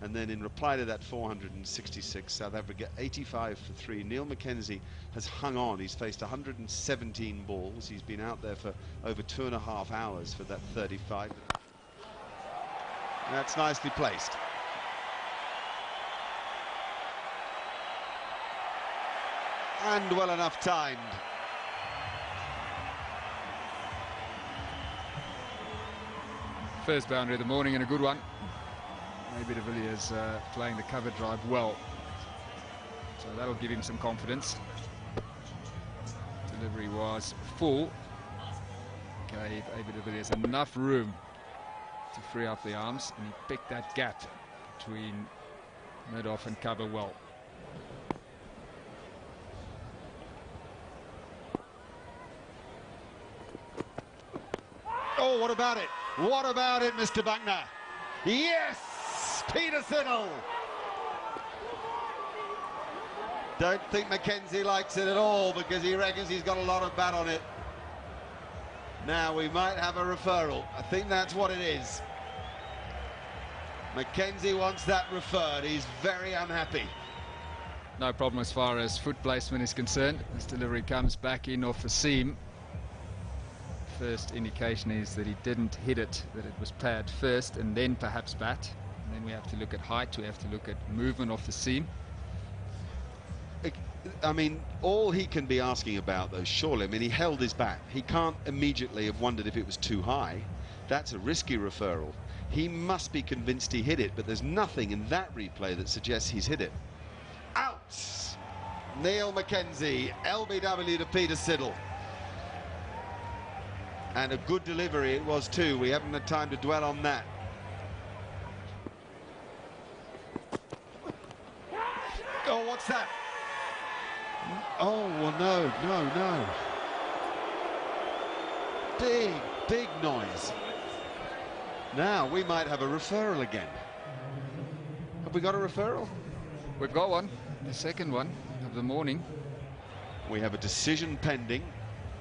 S2: And then in reply to that 466, South Africa 85 for 3. Neil Mackenzie has hung on. He's faced 117 balls. He's been out there for over 2.5 hours for that 35. That's nicely placed. And well enough timed.
S3: First boundary of the morning and a good one. Maybe de Villiers playing the cover drive well, so that'll give him some confidence. Delivery was full, gave A.B. de Villiers enough room to free up the arms, and he picked that gap between mid-off and cover well.
S2: Oh, what about it? What about it, Mr. Buckner? Yes! Peter Siddle. Don't think Mackenzie likes it at all, because he reckons he's got a lot of bat on it. Now we might have a referral. I think that's what it is. Mackenzie wants that referred. He's very unhappy.
S3: No problem as far as foot placement is concerned. This delivery comes back in off the seam. First indication is that he didn't hit it, that it was pad first and then perhaps bat. And then we have to look at height, we have to look at movement off the seam.
S2: I mean, all he can be asking about, though, surely, I mean, he held his bat. He can't immediately have wondered if it was too high. That's a risky referral. He must be convinced he hit it, but there's nothing in that replay that suggests he's hit it. Out! Neil Mackenzie, LBW to Peter Siddle. And a good delivery it was too. We haven't had time to dwell on that. Oh, what's that? Oh, well, no. Big noise. Now we might have a referral again. Have we got a referral?
S3: We've got one, the second one of the morning.
S2: We have a decision pending,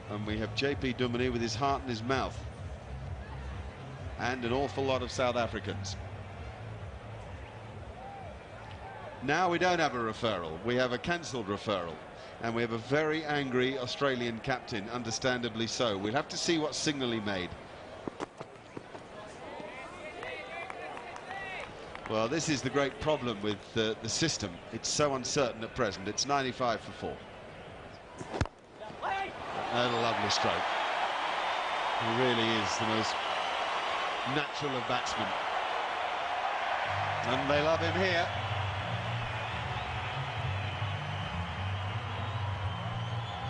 S2: and we have JP Duminy with his heart in his mouth. And an awful lot of South Africans. Now we don't have a referral, we have a cancelled referral, and we have a very angry Australian captain, understandably so. We'll have to see what signal he made. Well, this is the great problem with the system. It's so uncertain at present. It's 95 for 4. And a lovely stroke. He really is the most natural of batsmen. And they love him here.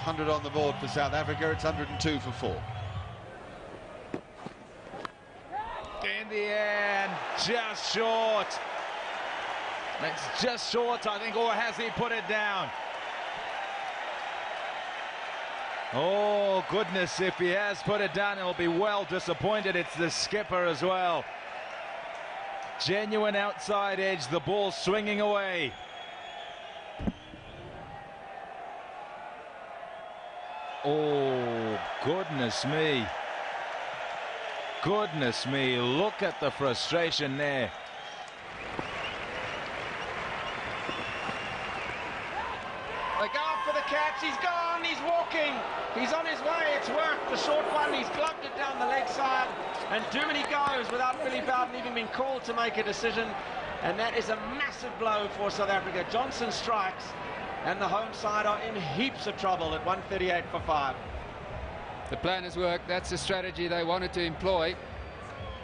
S2: $100 on the board for South Africa. It's 102 for 4.
S5: In the end, just short. It's just short, I think, or has he put it down? Oh, goodness, if he has put it down, he'll be well disappointed. It's the skipper as well. Genuine outside edge, the ball swinging away. Oh, goodness me. Goodness me, look at the frustration there.
S7: They go up for the catch, he's gone, he's walking, he's on his way, it's worked, the short one, he's gloved it down the leg side, and Duminy goes without Billy Bowden even being called to make a decision, and that is a massive blow for South Africa. Johnson strikes, and the home side are in heaps of trouble at 138 for 5.
S3: The plan has worked. That's the strategy they wanted to employ.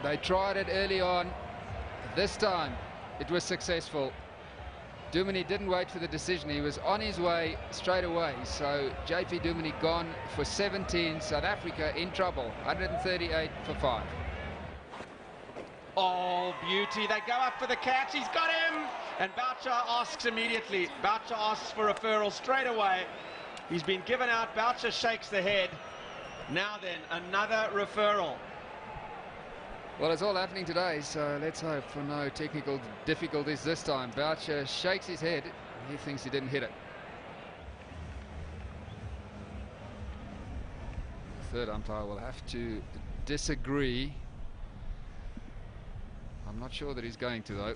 S3: They tried it early on. This time it was successful. Duminy didn't wait for the decision. He was on his way straight away. So JP Duminy gone for 17. South Africa in trouble. 138 for 5.
S7: Oh, beauty. They go up for the catch. He's got him. And Boucher asks immediately. Boucher asks for referral straight away. He's been given out. Boucher shakes the head. Now then, another referral.
S3: Well, it's all happening today, so let's hope for no technical difficulties this time. Boucher shakes his head. He thinks he didn't hit it. The third umpire will have to disagree. I'm not sure that he's going to, though.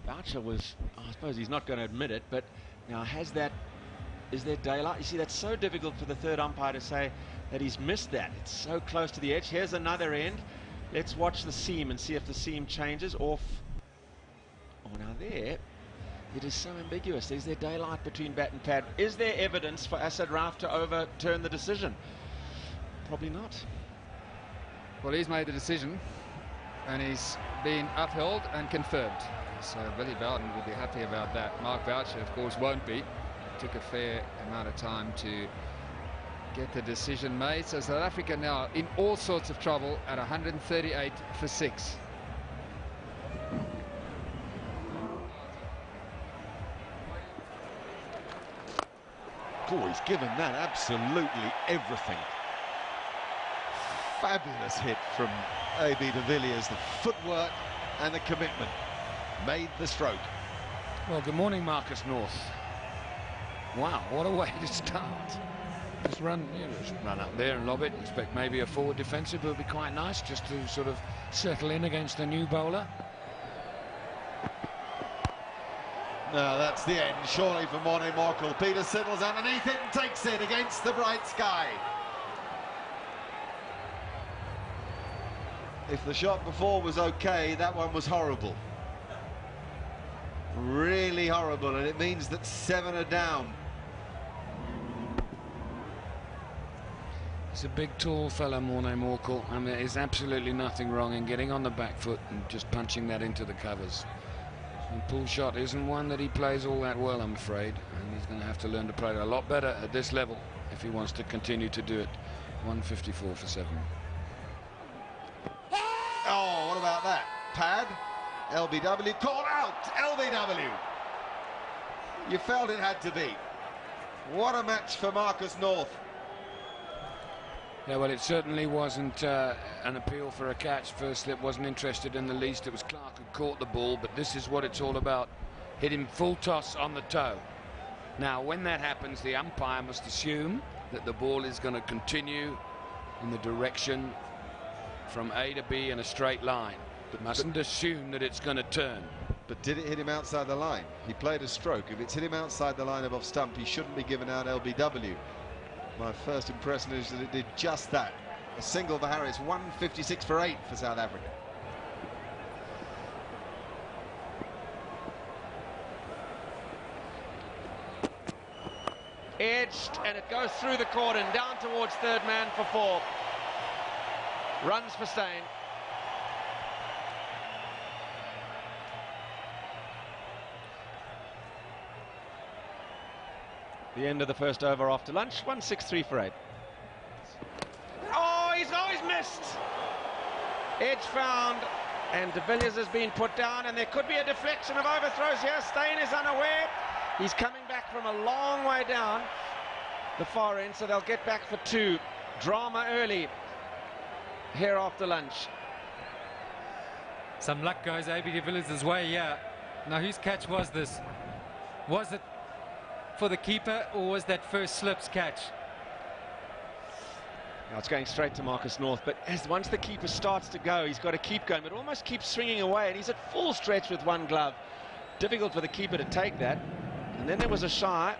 S7: Boucher was, I suppose he's not going to admit it, but now is there daylight? You see, that's so difficult for the third umpire to say that he's missed that. It's so close to the edge. Here's another end. Let's watch the seam and see if the seam changes off. Oh, now there, it is so ambiguous. Is there daylight between bat and pad? Is there evidence for Asad Rauf to overturn the decision? Probably not.
S3: Well, he's made the decision, and he's been upheld and confirmed. So Billy Bowden will be happy about that. Mark Boucher, of course, won't be. Took a fair amount of time to get the decision made. So South Africa now in all sorts of trouble at 138 for 6.
S2: Oh, he's given that absolutely everything. Fabulous hit from A.B. de Villiers. The footwork and the commitment made the stroke.
S6: Well, good morning, Marcus North. Wow, what a way to start. Just run up there and lob it. Expect maybe a forward defensive would be quite nice, just to sort of settle in against the new bowler.
S2: No, that's the end, surely, for Morne Morkel. Peter Siddle's underneath it and takes it against the bright sky. If the shot before was okay, that one was horrible. Really horrible, and it means that 7 are down.
S6: He's a big, tall fella, Morne Morkel, and there is absolutely nothing wrong in getting on the back foot and just punching that into the covers. And pull shot isn't one that he plays all that well, I'm afraid, and he's going to have to learn to play it a lot better at this level if he wants to continue to do it. 154 for 7.
S2: Oh, what about that? Pad? LBW called out. LBW. You felt it had to be. What a match for Marcus North.
S6: Yeah, well, it certainly wasn't an appeal for a catch. First slip wasn't interested in the least. It was Clarke who caught the ball, but this is what it's all about. Hit him full toss on the toe. Now, when that happens, the umpire must assume that the ball is going to continue in the direction from A to B in a straight line. But mustn't assume that it's going to turn.
S2: But did it hit him outside the line? He played a stroke. If it's hit him outside the line of off stump, he shouldn't be given out LBW. My first impression is that it did just that. A single for Harris, 156 for 8 for South Africa.
S7: Edged, and it goes through the cordon, down towards third man for 4. Runs for Steyn. The end of the first over after lunch, 163 for 8. Oh, he's always missed. Edge found, and de Villiers has been put down, and there could be a deflection of overthrows here. Steyn is unaware. He's coming back from a long way down the far end, so they'll get back for 2. Drama early here after lunch.
S4: Some luck goes AB de Villiers' way, yeah. Now, whose catch was this? Was it for the keeper, or was that first slips catch?
S7: Now it's going straight to Marcus North, but once the keeper starts to go, he's got to keep going, but almost keeps swinging away, and he's at full stretch with one glove. Difficult for the keeper to take that. And then there was a shy,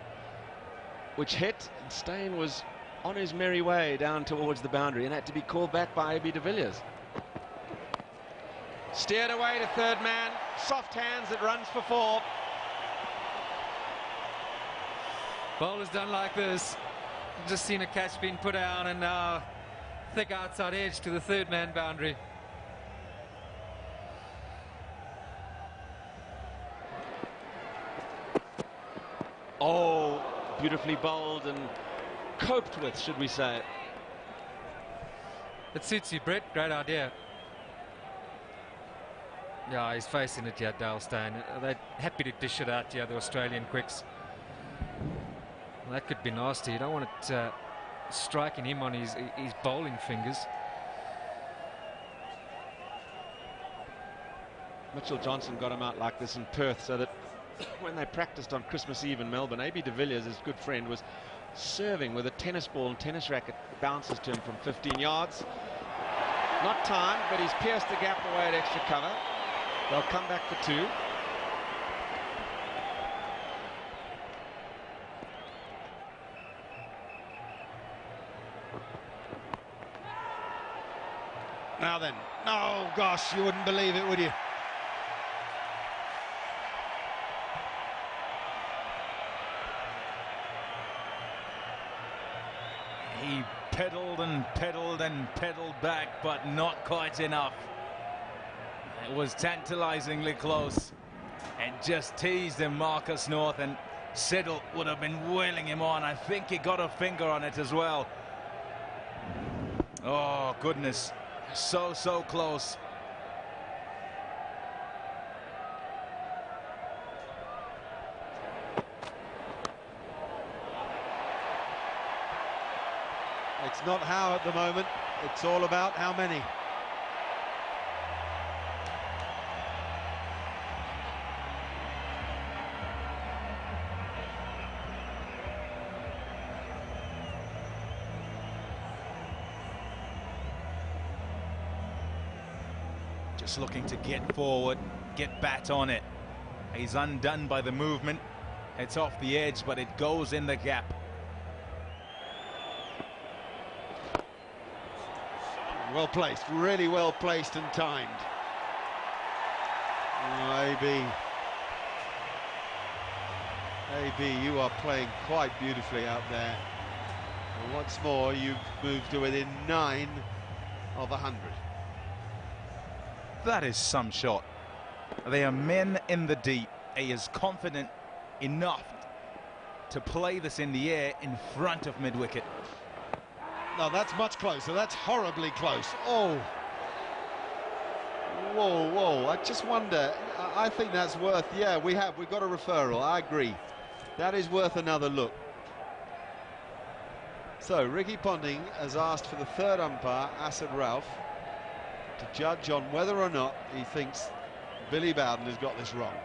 S7: which hit, and Steyn was on his merry way down towards the boundary and had to be called back by AB de Villiers. Steered away to third man, soft hands, it runs for 4.
S4: Bowlers don't like this. Just seen a catch being put out, and now thick outside edge to the third man boundary.
S7: Oh, beautifully bowled and coped with, should we say.
S4: It suits you, Brett. Great idea. Yeah, he's facing it here, Dale Steyn. They're happy to dish it out here, the Australian quicks. Well, that could be nasty. You don't want it striking him on his bowling fingers.
S7: Mitchell Johnson got him out like this in Perth, so that when they practiced on Christmas Eve in Melbourne, AB de Villiers, his good friend, was serving with a tennis ball and tennis racket. Bounces to him from 15 yards. Not timed, but he's pierced the gap away at extra cover. They'll come back for 2.
S2: Now then, oh gosh, you wouldn't believe it, would you?
S5: He pedalled and pedalled and pedalled back, but not quite enough. It was tantalizingly close and just teased him, Marcus North, and Siddle would have been wheeling him on. I think he got a finger on it as well. Oh goodness, so close.
S2: It's not how at the moment, it's all about how many.
S5: Just looking to get forward, get bat on it. He's undone by the movement. It's off the edge, but it goes in the gap.
S2: Well placed, really well placed and timed. AB, you are playing quite beautifully out there. And once more, you've moved to within 9 of 100.
S5: That is some shot. They are men in the deep. He is confident enough to play this in the air in front of mid-wicket.
S2: No, that's much closer. That's horribly close. Oh. Whoa. I just wonder. I think that's worth. Yeah, we've got a referral. I agree. That is worth another look. So Ricky Ponting has asked for the third umpire, Asad Ralph, to judge on whether or not he thinks Billy Bowden has got this wrong.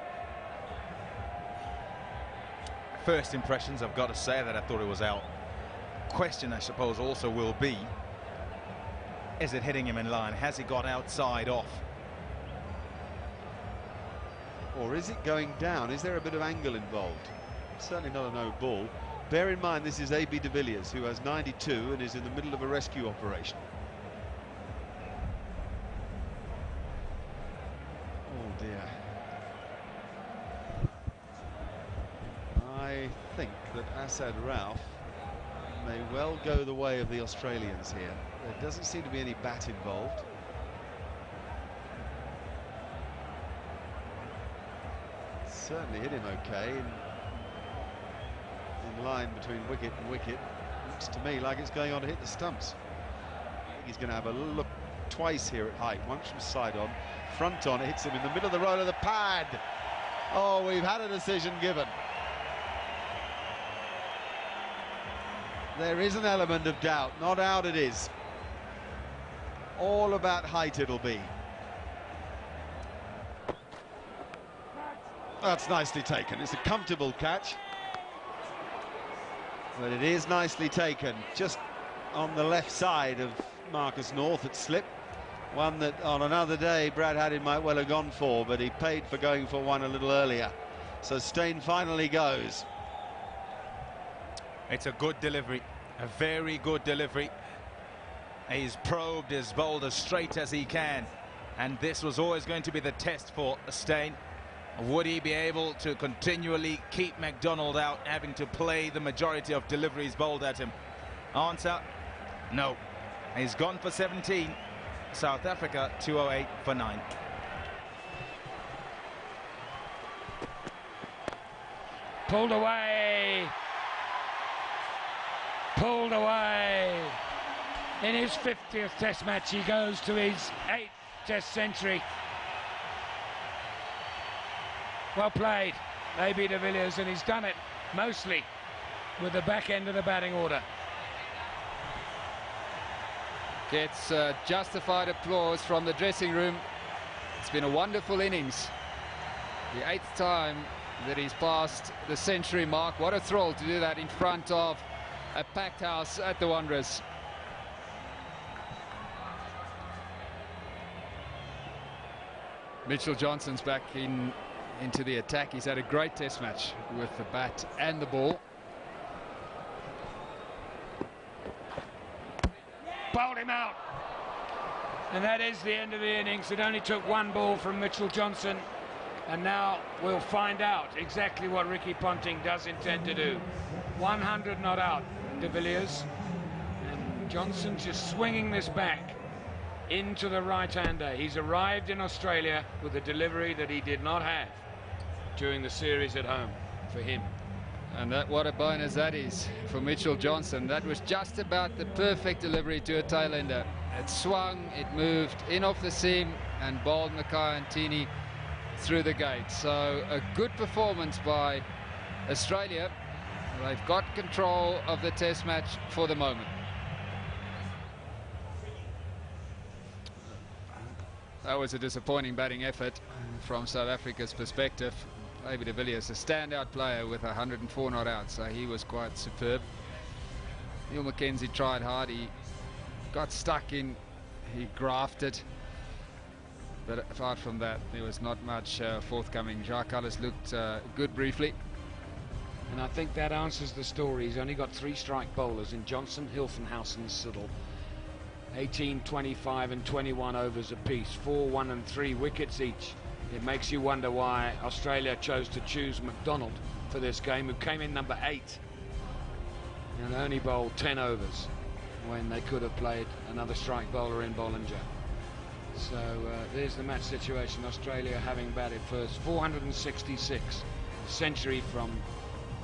S5: First impressions, I've got to say that I thought it was out. Question, I suppose, also will be, is it hitting him in line? Has he got outside off?
S2: Or is it going down? Is there a bit of angle involved? Certainly not a no ball. Bear in mind this is AB de Villiers, who has 92 and is in the middle of a rescue operation. dear. I think that Asad Ralph may well go the way of the Australians here. There doesn't seem to be any bat involved. Certainly hit him okay in line between wicket and wicket. Looks to me like it's going on to hit the stumps. I think he's going to have a look twice here at height. Once from side on, front on, it hits him in the middle of the roll of the pad. Oh, we've had a decision given. There is an element of doubt. Not out it is. All about height it'll be. That's nicely taken. It's a comfortable catch. But it is nicely taken. Just on the left side of Marcus North at slip. One that on another day Brad Haddin might well have gone for, but he paid for going for one a little earlier. So Steyn finally goes.
S5: It's a good delivery, a very good delivery. He's probed his bowled as straight as he can, and this was always going to be the test for Steyn. Would he be able to continually keep McDonald out, having to play the majority of deliveries bowled at him? Answer, no. He's gone for 17. South Africa 208 for 9.
S6: Pulled away. Pulled away. In his 50th Test match, he goes to his 8th Test century. Well played, A.B. de Villiers, and he's done it mostly with the back end of the batting order.
S3: Gets justified applause from the dressing room. It's been a wonderful innings. The 8th time that he's passed the century mark. What a thrill to do that in front of a packed house at the Wanderers. Mitchell Johnson's back into the attack. He's had a great Test match with the bat and the ball.
S6: Bowled him out. And that is the end of the innings. It only took one ball from Mitchell Johnson. And now we'll find out exactly what Ricky Ponting does intend to do. 100 not out, de Villiers. And Johnson just swinging this back into the right-hander. He's arrived in Australia with a delivery that he did not have during the series at home for him.
S3: And that, what a bonus that is for Mitchell Johnson. That was just about the perfect delivery to a tail-ender. It swung, it moved in off the seam and bowled Mackay and Tini through the gate. So a good performance by Australia. They've got control of the Test match for the moment. That was a disappointing batting effort from South Africa's perspective. A.B. de Villiers, a standout player with 104 not out, so he was quite superb. Neil McKenzie tried hard, he got stuck in, he grafted, but apart from that there was not much forthcoming. Jacques Kallis looked good briefly.
S6: And I think that answers the story. He's only got 3 strike bowlers in Johnson, Hilfenhaus and Siddle. 18, 25 and 21 overs apiece, 4, 1 and 3 wickets each. It makes you wonder why Australia chose to choose McDonald for this game, who came in number 8 and only bowled 10 overs when they could have played another strike bowler in Bollinger. So there's the match situation. Australia having batted first, 466, a century from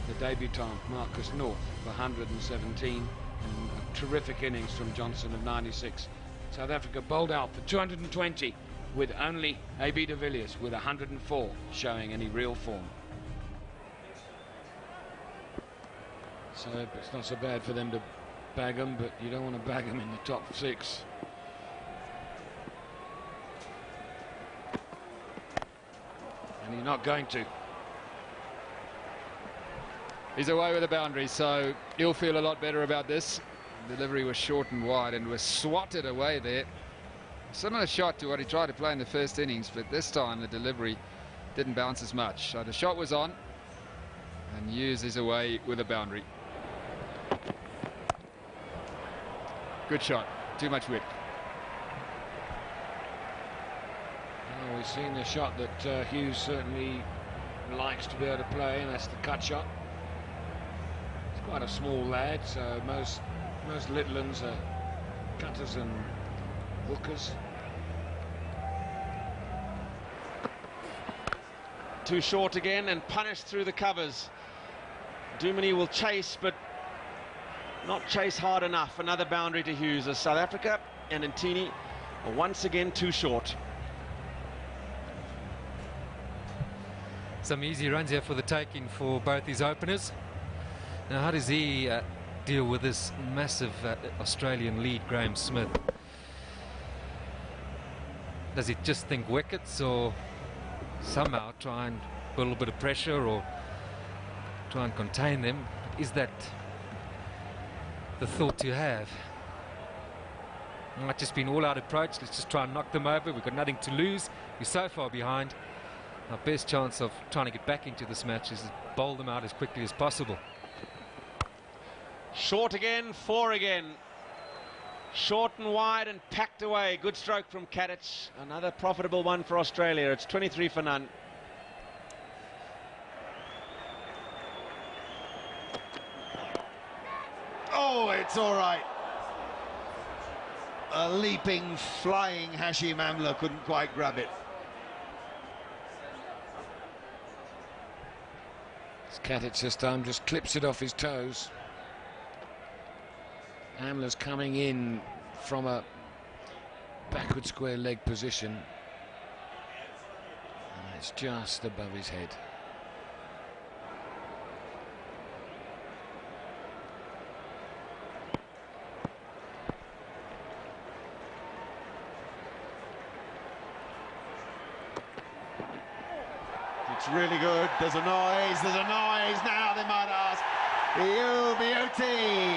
S6: the debutant Marcus North for 117, and a terrific innings from Johnson of 96. South Africa bowled out for 220 with only A.B. de Villiers with 104 showing any real form. So it's not so bad for them to bag them, but you don't want to bag them in the top 6. And you're not going to.
S3: He's away with a boundary, so he'll feel a lot better about this. The delivery was short and wide and was swatted away there. Similar shot to what he tried to play in the first innings, but this time the delivery didn't bounce as much. So the shot was on, and Hughes is away with a boundary. Good shot, too much width.
S6: Oh, we've seen the shot that Hughes certainly likes to be able to play, and that's the cut shot. He's quite a small lad, so most little uns are cutters and hookers.
S7: Too short again and punished through the covers. Duminy will chase, but not chase hard enough. Another boundary to Hughes as South Africa and Ntini are once again too short.
S4: Some easy runs here for the taking for both his openers. Now, how does he deal with this massive Australian lead, Graham Smith? Does he just think wickets, or somehow try and put a little bit of pressure or try and contain them? Is that the thought to have? It might just be an all-out approach. Let's just try and knock them over. We've got nothing to lose. We're so far behind. Our best chance of trying to get back into this match is to bowl them out as quickly as possible.
S7: Short again, 4 again. Short and wide and packed away. Good stroke from Kadich. Another profitable one for Australia. It's 23 for none.
S8: Oh, it's all right. A leaping, flying Hashim Amla couldn't quite grab it.
S6: Kadich this time just clips it off his toes. Amla's coming in from a backward square leg position. And it's just above his head.
S8: It's really good. There's a noise. There's a noise now, they might ask. You beauty.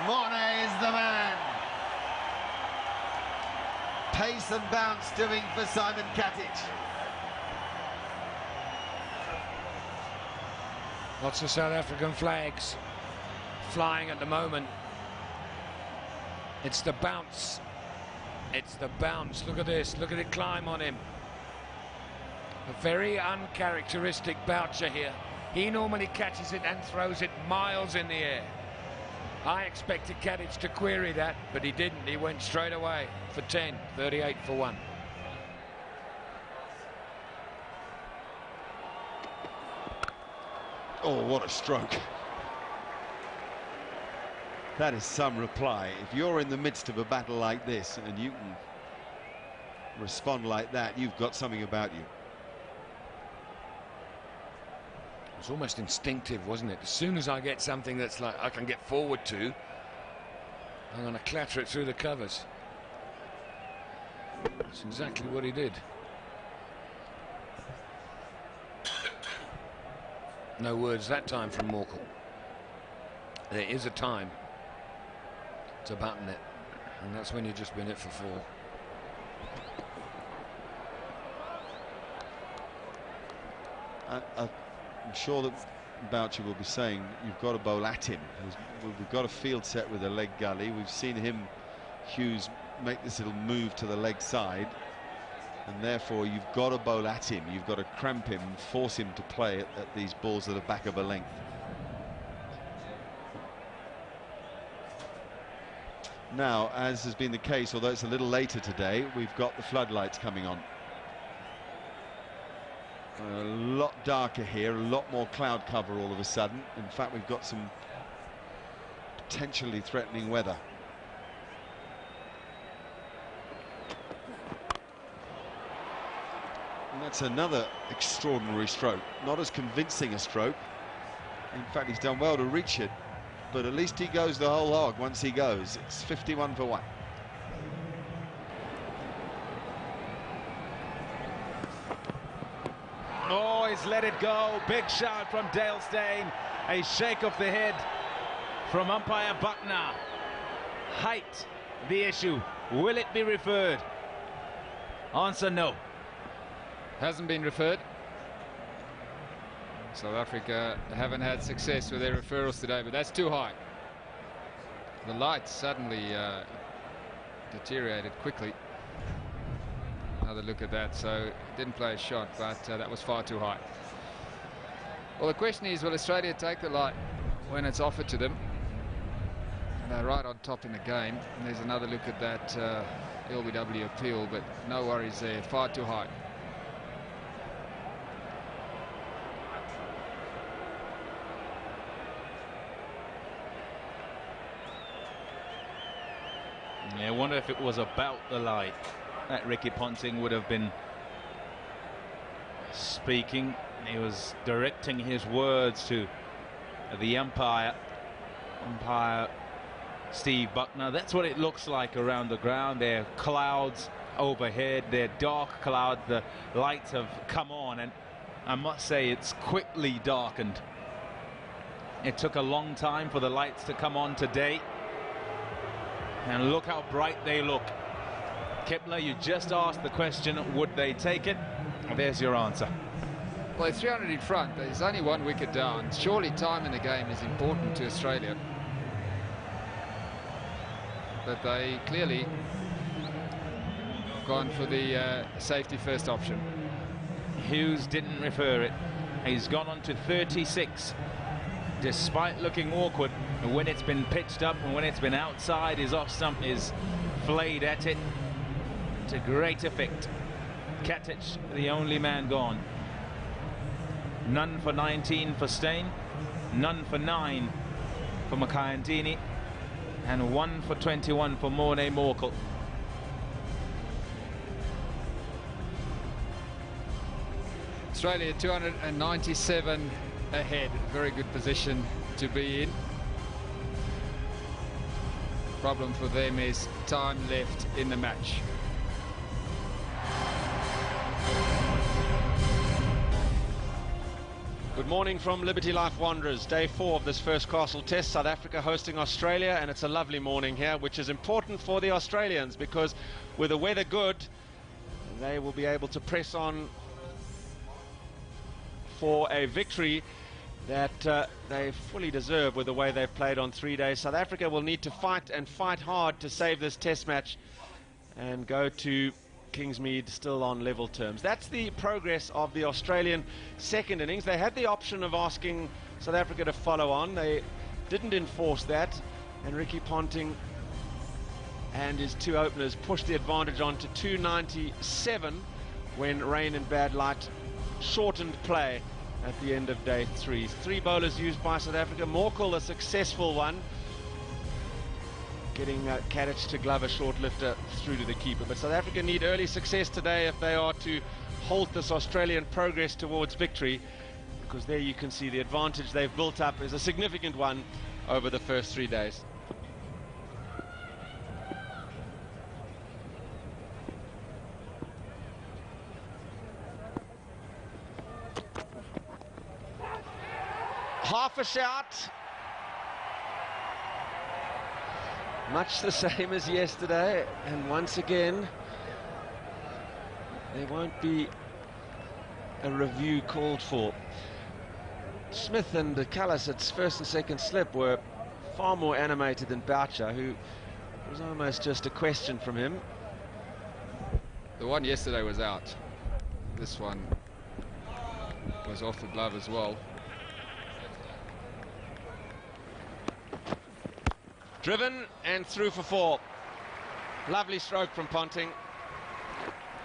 S8: Morne is the man. Pace and bounce doing for Simon Kadich.
S6: Lots of South African flags flying at the moment. It's the bounce. It's the bounce. Look at this. Look at it climb on him. A very uncharacteristic bouncer here. He normally catches it and throws it miles in the air. I expected Kadich to query that, but he didn't. He went straight away for 10, 38 for 1.
S8: Oh, what a stroke.
S2: That is some reply. If you're in the midst of a battle like this and you can respond like that, you've got something about you.
S6: It was almost instinctive, wasn't it? As soon as I get something that's like I can get forward to, I'm going to clatter it through the covers. That's exactly what he did. No words that time from Morkel. There is a time to button it, and that's when you just win it for 4.
S2: I'm sure that Boucher will be saying you've got to bowl at him. We've got a field set with a leg gully. We've seen him, Hughes, make this little move to the leg side, and therefore you've got to bowl at him. You've got to cramp him and force him to play at these balls that are back of a length. Now, as has been the case, although it's a little later today, we've got the floodlights coming on. A lot darker here, a lot more cloud cover all of a sudden. In fact, we've got some potentially threatening weather. And that's another extraordinary stroke. Not as convincing a stroke. In fact, he's done well to reach it, but at least he goes the whole hog once he goes. It's 51 for 1.
S5: Oh, he's let it go. Big shout from Dale Steyn. A shake of the head from umpire Buckner. Height, the issue. Will it be referred? Answer no.
S3: Hasn't been referred. South Africa haven't had success with their referrals today, but that's too high. The lights suddenly deteriorated quickly. Another look at that. So didn't play a shot, but that was far too high. Well, the question is, will Australia take the light when it's offered to them? And they're right on top in the game. And there's another look at that LBW appeal, but no worries there, far too high.
S5: Yeah, I wonder if it was about the light that Ricky Ponting would have been speaking. He was directing his words to the umpire Steve Buckner. That's what it looks like around the ground. There are clouds overhead, they're dark clouds, the lights have come on, and I must say it's quickly darkened. It took a long time for the lights to come on today, and look how bright they look. Kepler, you just asked the question, would they take it? There's your answer.
S3: Well, they're 300 in front. There's only 1 wicket down. Surely time in the game is important to Australia. But they clearly gone for the safety first option.
S5: Hughes didn't refer it. He's gone on to 36. Despite looking awkward, when it's been pitched up and when it's been outside, his off stump is flayed at it to great effect. Katic, the only man gone. None for 19 for Steyn, none for 9 for Makayantini, and 1 for 21 for Morne Morkel.
S3: Australia 297 ahead. Very good position to be in. Problem for them is time left in the match.
S7: Good morning from Liberty Life Wanderers. Day 4 of this first Castle Test. South Africa hosting Australia, and it's a lovely morning here, which is important for the Australians because with the weather good, they will be able to press on for a victory that they fully deserve with the way they've played on 3 days. South Africa will need to fight and fight hard to save this test match and go to Kingsmead still on level terms. That's the progress of the Australian second innings. They had the option of asking South Africa to follow on. They didn't enforce that, and Ricky Ponting and his 2 openers pushed the advantage on to 297 when rain and bad light shortened play at the end of day 3. 3 bowlers used by South Africa. Morkel, a successful one, getting Katic to glove a short lifter through to the keeper. But South Africa need early success today if they are to halt this Australian progress towards victory, because there you can see the advantage they've built up is a significant one over the first 3 days. Half a shot. Much the same as yesterday, and once again there won't be a review called for. Smith and Callis's first and second slip were far more animated than Boucher, who was almost just a question from him.
S3: The one yesterday was out. This one was off the glove as well.
S7: Driven and through for 4. Lovely stroke from Ponting.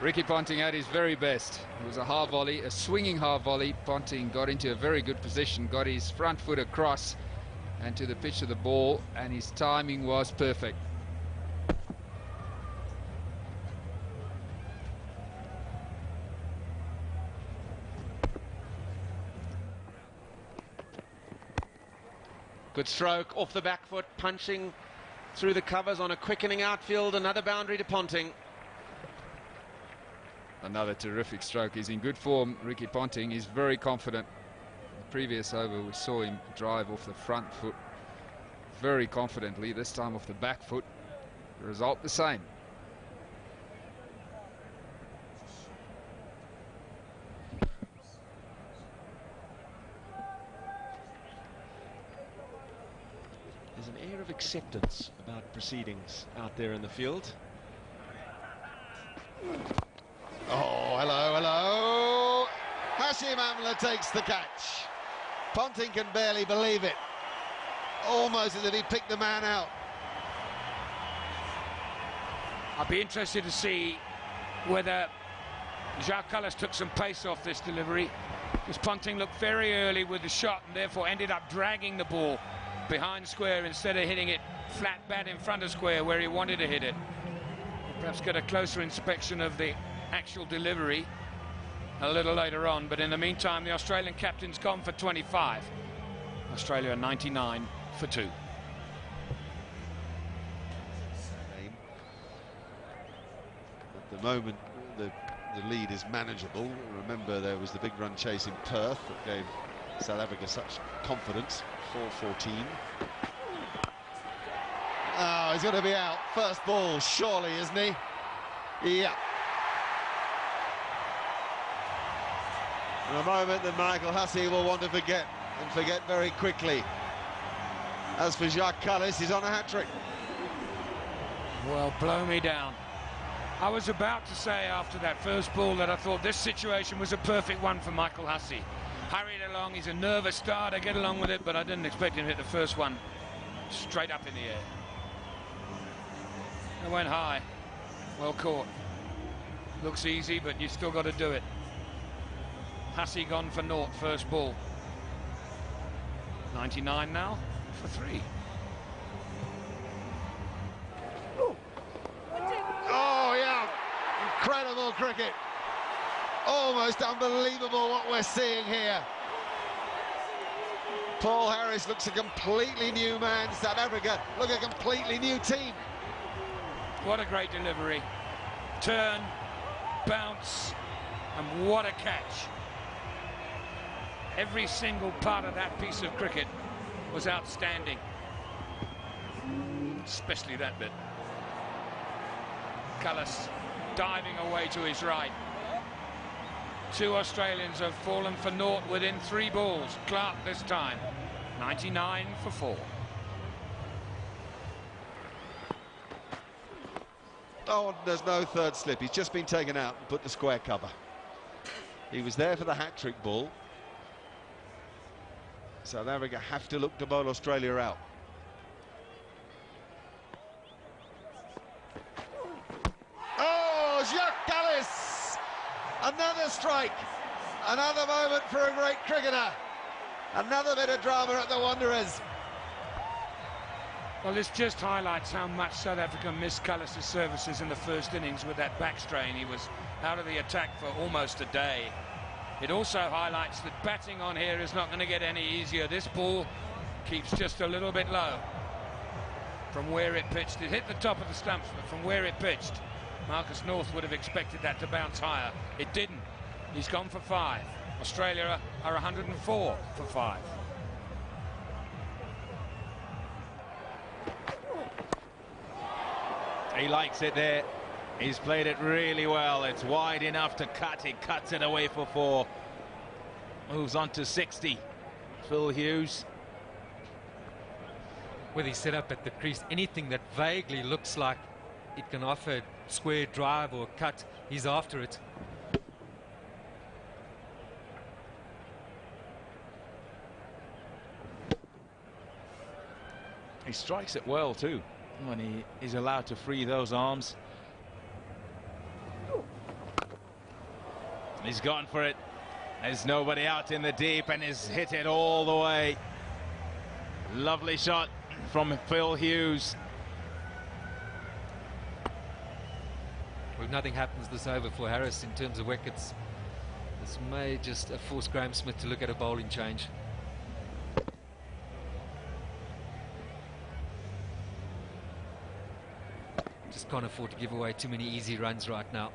S3: Ricky Ponting at his very best. It was a half volley, a swinging half volley. Ponting got into a very good position, got his front foot across and to the pitch of the ball, and his timing was perfect.
S7: Good stroke off the back foot, punching through the covers on a quickening outfield. Another boundary to Ponting.
S3: Another terrific stroke. He's in good form. Ricky Ponting is very confident. The previous over we saw him drive off the front foot very confidently, this time off the back foot. The result the same.
S7: There's an air of acceptance about proceedings out there in the field.
S8: Hashim Amla takes the catch. Ponting can barely believe it. Almost as if he picked the man out.
S6: I'd be interested to see whether Jacques Kallis took some pace off this delivery, because Ponting looked very early with the shot and therefore ended up dragging the ball behind square instead of hitting it flat bat in front of square where he wanted to hit it. Perhaps get a closer inspection of the actual delivery a little later on, but in the meantime the Australian captain's gone for 25. Australia 99 for 2.
S2: At the moment the lead is manageable. Remember, there was the big run chase in Perth that gave South Africa such confidence. 4-14.
S8: Oh, he's going to be out. First ball, surely, isn't he? Yeah.
S2: And a moment that Michael Hussey will want to forget, and forget very quickly. As for Jacques Kallis, he's on a hat-trick.
S6: Well, blow me down. I was about to say after that first ball that I thought this situation was a perfect one for Michael Hussey. Hurried along, he's a nervous starter, get along with it, but I didn't expect him to hit the first one straight up in the air. It went high. Well caught. Looks easy, but you still got to do it. Hussey gone for naught, first ball. 99 now for 3.
S8: Oh, yeah. Incredible cricket. Almost unbelievable what we're seeing here. Paul Harris looks a completely new man. South Africa look a completely new team.
S6: What a great delivery. Turn, bounce, and what a catch. Every single part of that piece of cricket was outstanding. Especially that bit. Kallis diving away to his right. 2 Australians have fallen for naught within 3 balls. Clarke this time. 99 for 4.
S2: Oh, there's no third slip. He's just been taken out and put to square cover. He was there for the hat-trick ball. South Africa have to look to bowl Australia out.
S8: Oh, Jacques Kallis! Another strike. Another moment for a great cricketer. Another bit of drama at the Wanderers.
S6: Well, this just highlights how much South Africa missed Kallis' services in the first innings with that back strain. He was out of the attack for almost a day. It also highlights that batting on here is not going to get any easier. This ball keeps just a little bit low from where it pitched. It hit the top of the stumps, but from where it pitched, Marcus North would have expected that to bounce higher. It didn't. He's gone for 5. Australia are 104 for 5.
S5: He likes it there. He's played it really well. It's wide enough to cut. He cuts it away for 4. Moves on to 60. Phil Hughes.
S4: With his setup at the crease, anything that vaguely looks like it can offer a square drive or cut, he's after it.
S5: He strikes it well too when he is allowed to free those arms. He's gone for it. There's nobody out in the deep and he's hit it all the way. Lovely shot from Phil Hughes.
S4: Well, if nothing happens this over for Harris in terms of wickets, this may just force Graham Smith to look at a bowling change. Just can't afford to give away too many easy runs right now.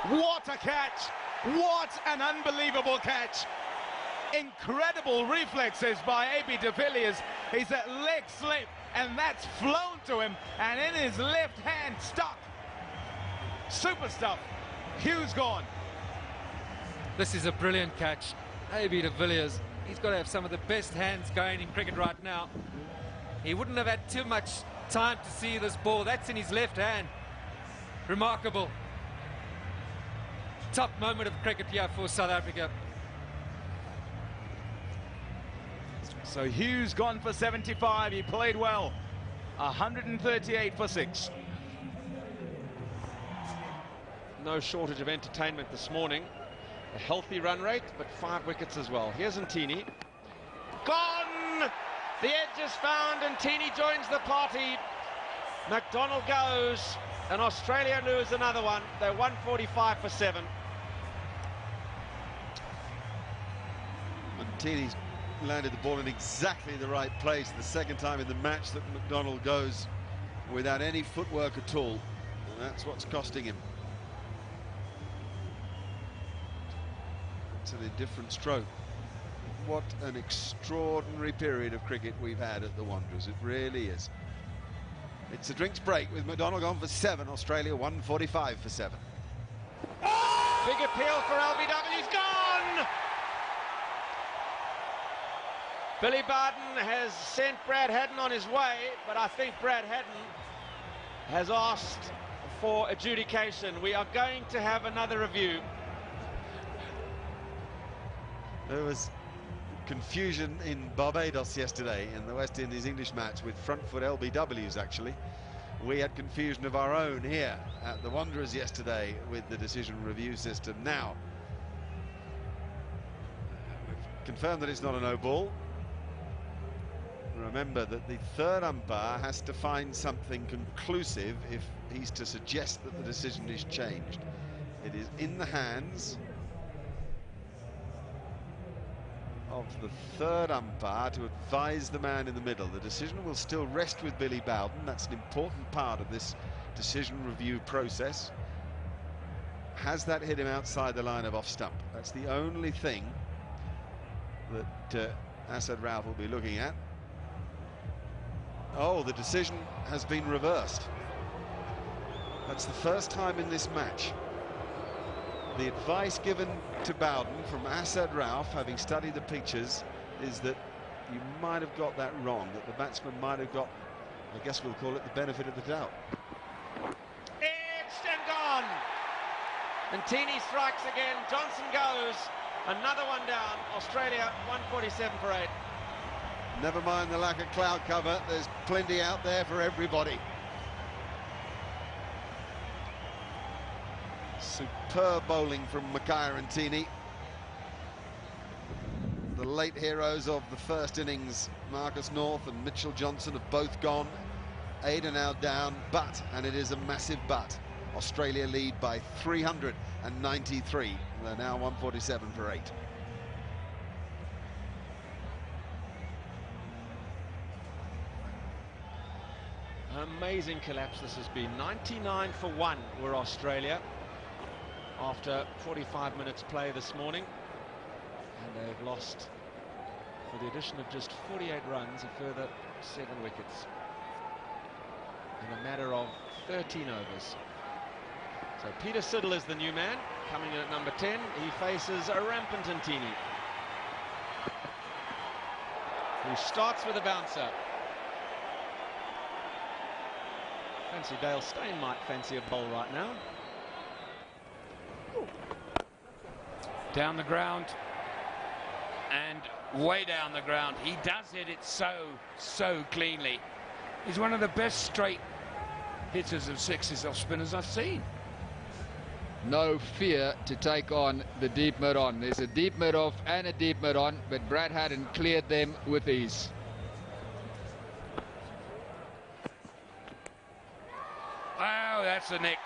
S5: What a catch! What an unbelievable catch! Incredible reflexes by A.B. de Villiers. He's a leg slip and that's flown to him and in his left hand stuck. Super stuff. Hughes gone.
S4: This is a brilliant catch. A.B. de Villiers, he's got to have some of the best hands going in cricket right now. He wouldn't have had too much time to see this ball. That's in his left hand. Remarkable. Top moment of cricket here for South Africa.
S5: So Hughes gone for 75. He played well. 138 for 6.
S7: No shortage of entertainment this morning. A healthy run rate, but 5 wickets as well. Here's Ntini. Gone! The edge is found, and Ntini joins the party. McDonald goes, and Australia lose another one. They're 145 for 7.
S2: Ntini's landed the ball in exactly the right place the second time in the match that McDonald goes without any footwork at all, and that's what's costing him. It's an indifferent stroke. What an extraordinary period of cricket we've had at the Wanderers. It really is. It's a drinks break with McDonald gone for 7. Australia 145 for 7.
S7: Big appeal for LBW. He's gone! Billy Bowden has sent Brad Haddin on his way, but I think Brad Haddin has asked for adjudication. We are going to have another review.
S2: There was confusion in Barbados yesterday in the West Indies English match with front foot LBWs, actually. We had confusion of our own here at the Wanderers yesterday with the decision review system. Now, we've confirmed that it's not a no ball. Remember that the third umpire has to find something conclusive if he's to suggest that the decision is changed. It is in the hands of the third umpire to advise the man in the middle. The decision will still rest with Billy Bowden. That's an important part of this decision review process. Has that hit him outside the line of off stump? That's the only thing that Asad Rauf will be looking at. Oh, the decision has been reversed. That's the first time in this match. The advice given to Bowden from Asad Rauf, having studied the pictures, is that you might have got that wrong, that the batsman might have got, I guess we'll call it, the benefit of the doubt.
S7: It's and gone! And Ntini strikes again. Johnson goes. Another one down. Australia 147 for 8.
S2: Never mind the lack of cloud cover, there's plenty out there for everybody. Superb bowling from Mackay and Ntini. The late heroes of the first innings, Marcus North and Mitchell Johnson, have both gone. 8 are now down, but, and it is a massive but, Australia lead by 393. They're now 147 for 8.
S7: Amazing collapse this has been. 99 for 1 were Australia after 45 minutes play this morning, and they've lost, for the addition of just 48 runs, a further 7 wickets in a matter of 13 overs. So Peter Siddle is the new man, coming in at number 10. He faces a rampant Ntini, who starts with a bouncer. Fancy Dale Steyn might fancy a bowl right now.
S6: Down the ground, and way down the ground. He does hit it so cleanly. He's one of the best straight hitters of sixes off spinners I've seen.
S3: No fear to take on the deep mid on. There's a deep mid off and a deep mid on, but Brad Haddin cleared them with ease.
S6: Oh, that's a nick.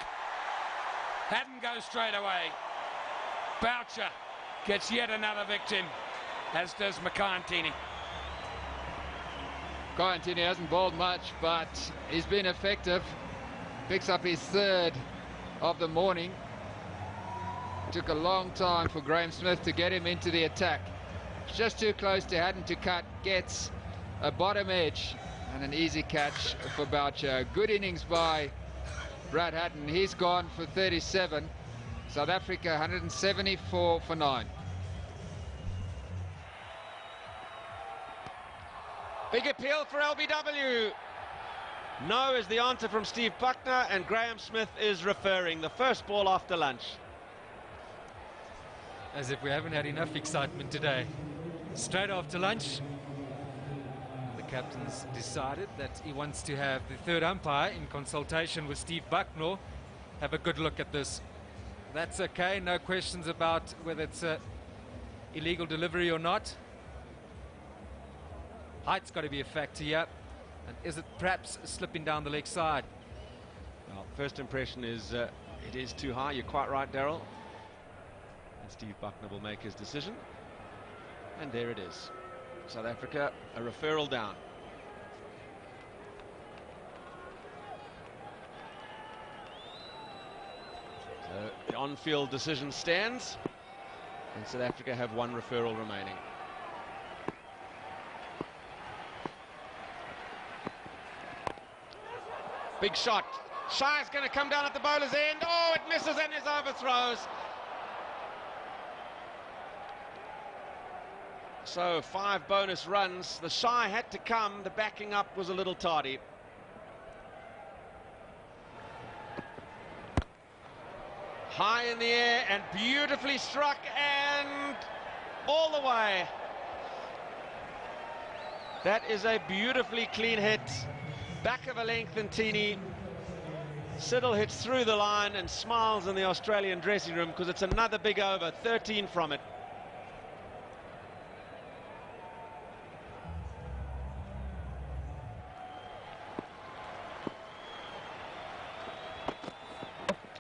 S6: Haddin goes straight away. Boucher gets yet another victim, as does Mackay Ntini.
S3: Mackay Ntini hasn't bowled much, but he's been effective. Picks up his third of the morning. Took a long time for Graham Smith to get him into the attack. Just too close to Haddin to cut. Gets a bottom edge and an easy catch for Boucher. Good innings by Brad Haddin. He's gone for 37. South Africa 174 for 9.
S7: Big appeal for LBW. No is the answer from Steve Buckner, and Graham Smith is referring. The first ball after lunch.
S4: As if we haven't had enough excitement today. Straight after lunch, the captain's decided that he wants to have the third umpire, in consultation with Steve Buckner, have a good look at this. That's okay, no questions about whether it's a illegal delivery or not. Height's got to be a factor here. And is it perhaps slipping down the leg side?
S7: Well, first impression is it is too high. You're quite right, Daryl. And Steve Buckner will make his decision. And there it is. South Africa, a referral down. So the on-field decision stands, and South Africa have one referral remaining. Big shot. Shai's going to come down at the bowler's end. Oh, it misses and is overthrows. So 5 bonus runs. The Shai had to come. The backing up was a little tardy. High in the air and beautifully struck, and all the way. That is a beautifully clean hit. Back of a length and teeny. Siddle hits through the line and smiles in the Australian dressing room because it's another big over, 13 from it.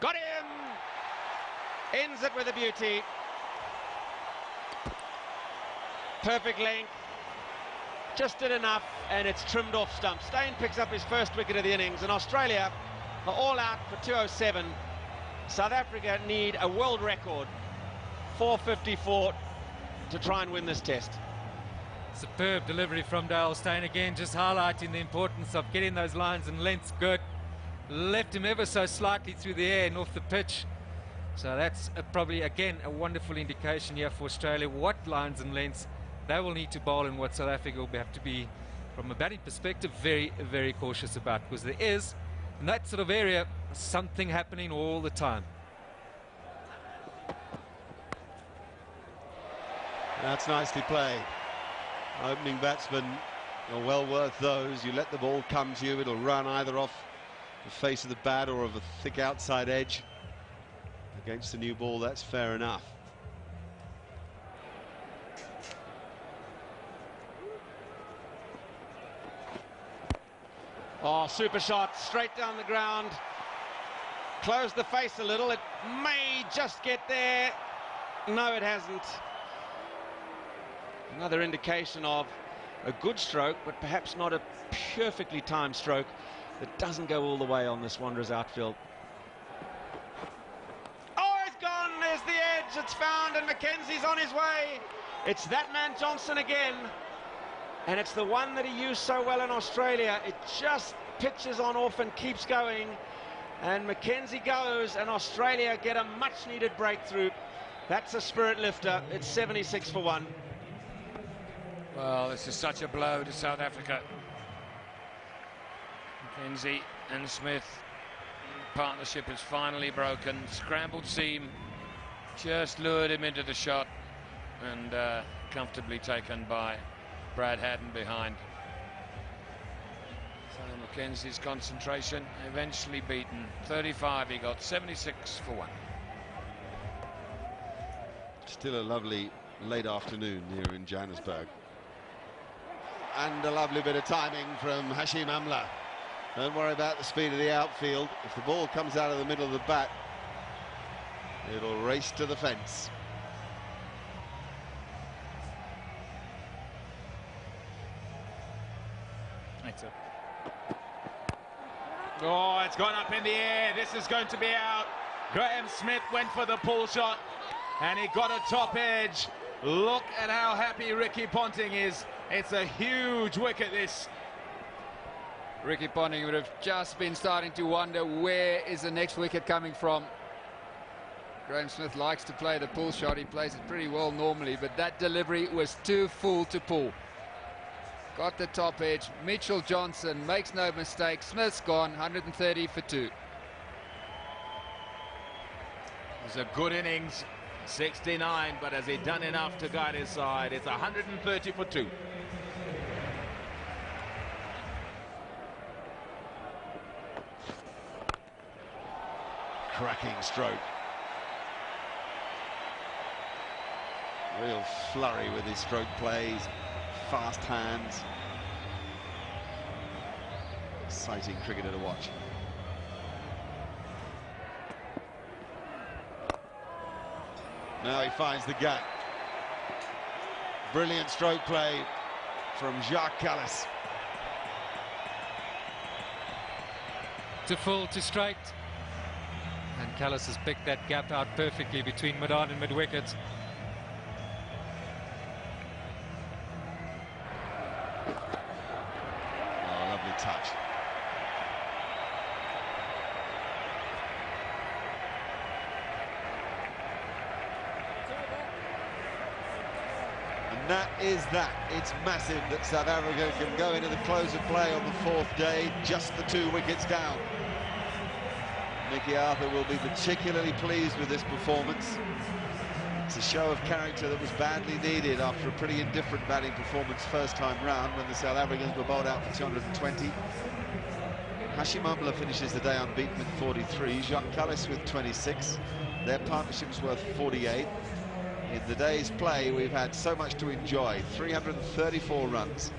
S7: Got him! Ends it with a beauty. Perfect length. Just did enough, and it's trimmed off stump. Steyn picks up his first wicket of the innings, and Australia are all out for 207. South Africa need a world record, 454, to try and win this test.
S4: Superb delivery from Dale Steyn again, just highlighting the importance of getting those lines and lengths good. Left him ever so slightly through the air and off the pitch. So that's probably, again, a wonderful indication here for Australia what lines and lengths they will need to bowl and what South Africa will have to be, from a batting perspective, very, very cautious about, because there is, in that sort of area, something happening all the time.
S2: That's nicely played. Opening batsmen are well worth those. You let the ball come to you, it'll run either off the face of the bat or of a thick outside edge. Against the new ball, that's fair enough.
S7: Oh, super shot, straight down the ground. Closed the face a little. It may just get there. No, it hasn't. Another indication of a good stroke, but perhaps not a perfectly timed stroke that doesn't go all the way on this Wanderers outfield. Oh, it's gone. There's the edge. It's found, and Mackenzie's on his way. It's that man Johnson again. And it's the one that he used so well in Australia. It just pitches on off and keeps going. And Mackenzie goes, and Australia get a much-needed breakthrough. That's a spirit lifter. It's 76 for 1.
S6: Well, this is such a blow to South Africa. Mackenzie and Smith partnership is finally broken. Scrambled seam just lured him into the shot, and comfortably taken by Brad Haddon behind. So Mackenzie's concentration eventually beaten. 35 he got, 76 for 1.
S2: Still a lovely late afternoon here in Johannesburg. And a lovely bit of timing from Hashim Amla. Don't worry about the speed of the outfield. If the ball comes out of the middle of the bat, it'll race to the fence.
S5: Oh, it's gone up in the air. This is going to be out. Graham Smith went for the pull shot, and he got a top edge. Look at how happy Ricky Ponting is. It's a huge wicket, this.
S3: Ricky Ponting would have just been starting to wonder, where is the next wicket coming from? Graham Smith likes to play the pull shot. He plays it pretty well normally, but that delivery was too full to pull. got the top edge. Mitchell Johnson makes no mistake. Smith's gone, 130 for 2.
S5: It was a good innings, 69, but has he done enough to guide his side? It's 130 for 2.
S2: Cracking stroke. Real flurry with his stroke plays, fast hands. Exciting cricketer to watch. Now he finds the gap. Brilliant stroke play from Jacques Kallis.
S4: To full, to straight. And Kallis has picked that gap out perfectly between mid-on and mid-wicket.
S2: Oh, lovely touch. And that is that. It's massive that South Africa can go into the close of play on the 4th day, just the 2 wickets down. Mickey Arthur will be particularly pleased with this performance. It's a show of character that was badly needed after a pretty indifferent batting performance first time round when the South Africans were bowled out for 220. Hashim Amla finishes the day unbeaten with 43, Jacques Kallis with 26. Their partnership's worth 48. In the day's play, we've had so much to enjoy. 334 runs,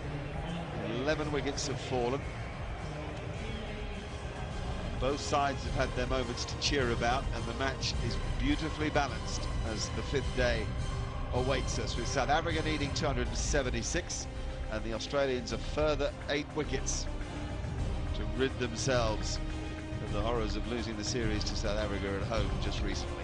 S2: 11 wickets have fallen. Both sides have had their moments to cheer about, and the match is beautifully balanced as the 5th day awaits us, with South Africa needing 276 and the Australians a further 8 wickets to rid themselves of the horrors of losing the series to South Africa at home just recently.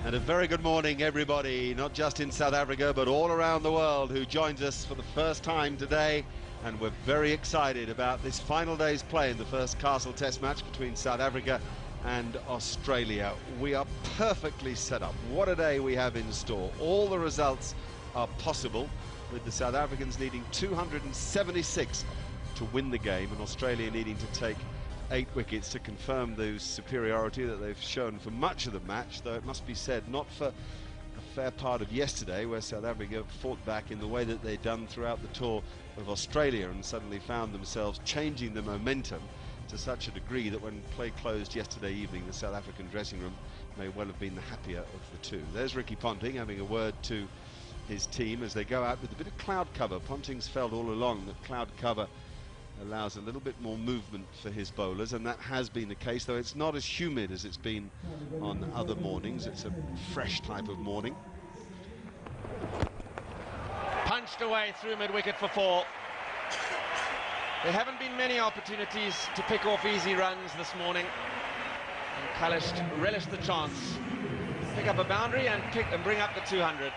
S2: And a very good morning, everybody, not just in South Africa but all around the world, who joins us for the first time today. And we're very excited about this final day's play in the first Castle Test match between South Africa and Australia. We are perfectly set up. What a day we have in store. All the results are possible, with the South Africans needing 276 to win the game and Australia needing to take 8 wickets to confirm the superiority that they've shown for much of the match, though it must be said, not for a fair part of yesterday, where South Africa fought back in the way that they'd done throughout the tour of Australia and suddenly found themselves changing the momentum to such a degree that when play closed yesterday evening, the South African dressing room may well have been the happier of the two. There's Ricky Ponting having a word to his team as they go out with a bit of cloud cover. Ponting's felt all along that cloud cover allows a little bit more movement for his bowlers, and that has been the case, though it's not as humid as it's been on other mornings. It's a fresh type of morning.
S7: Punched away through mid-wicket for 4. There haven't been many opportunities to pick off easy runs this morning, and Kallis relished the chance. Pick up a boundary and bring up the 200.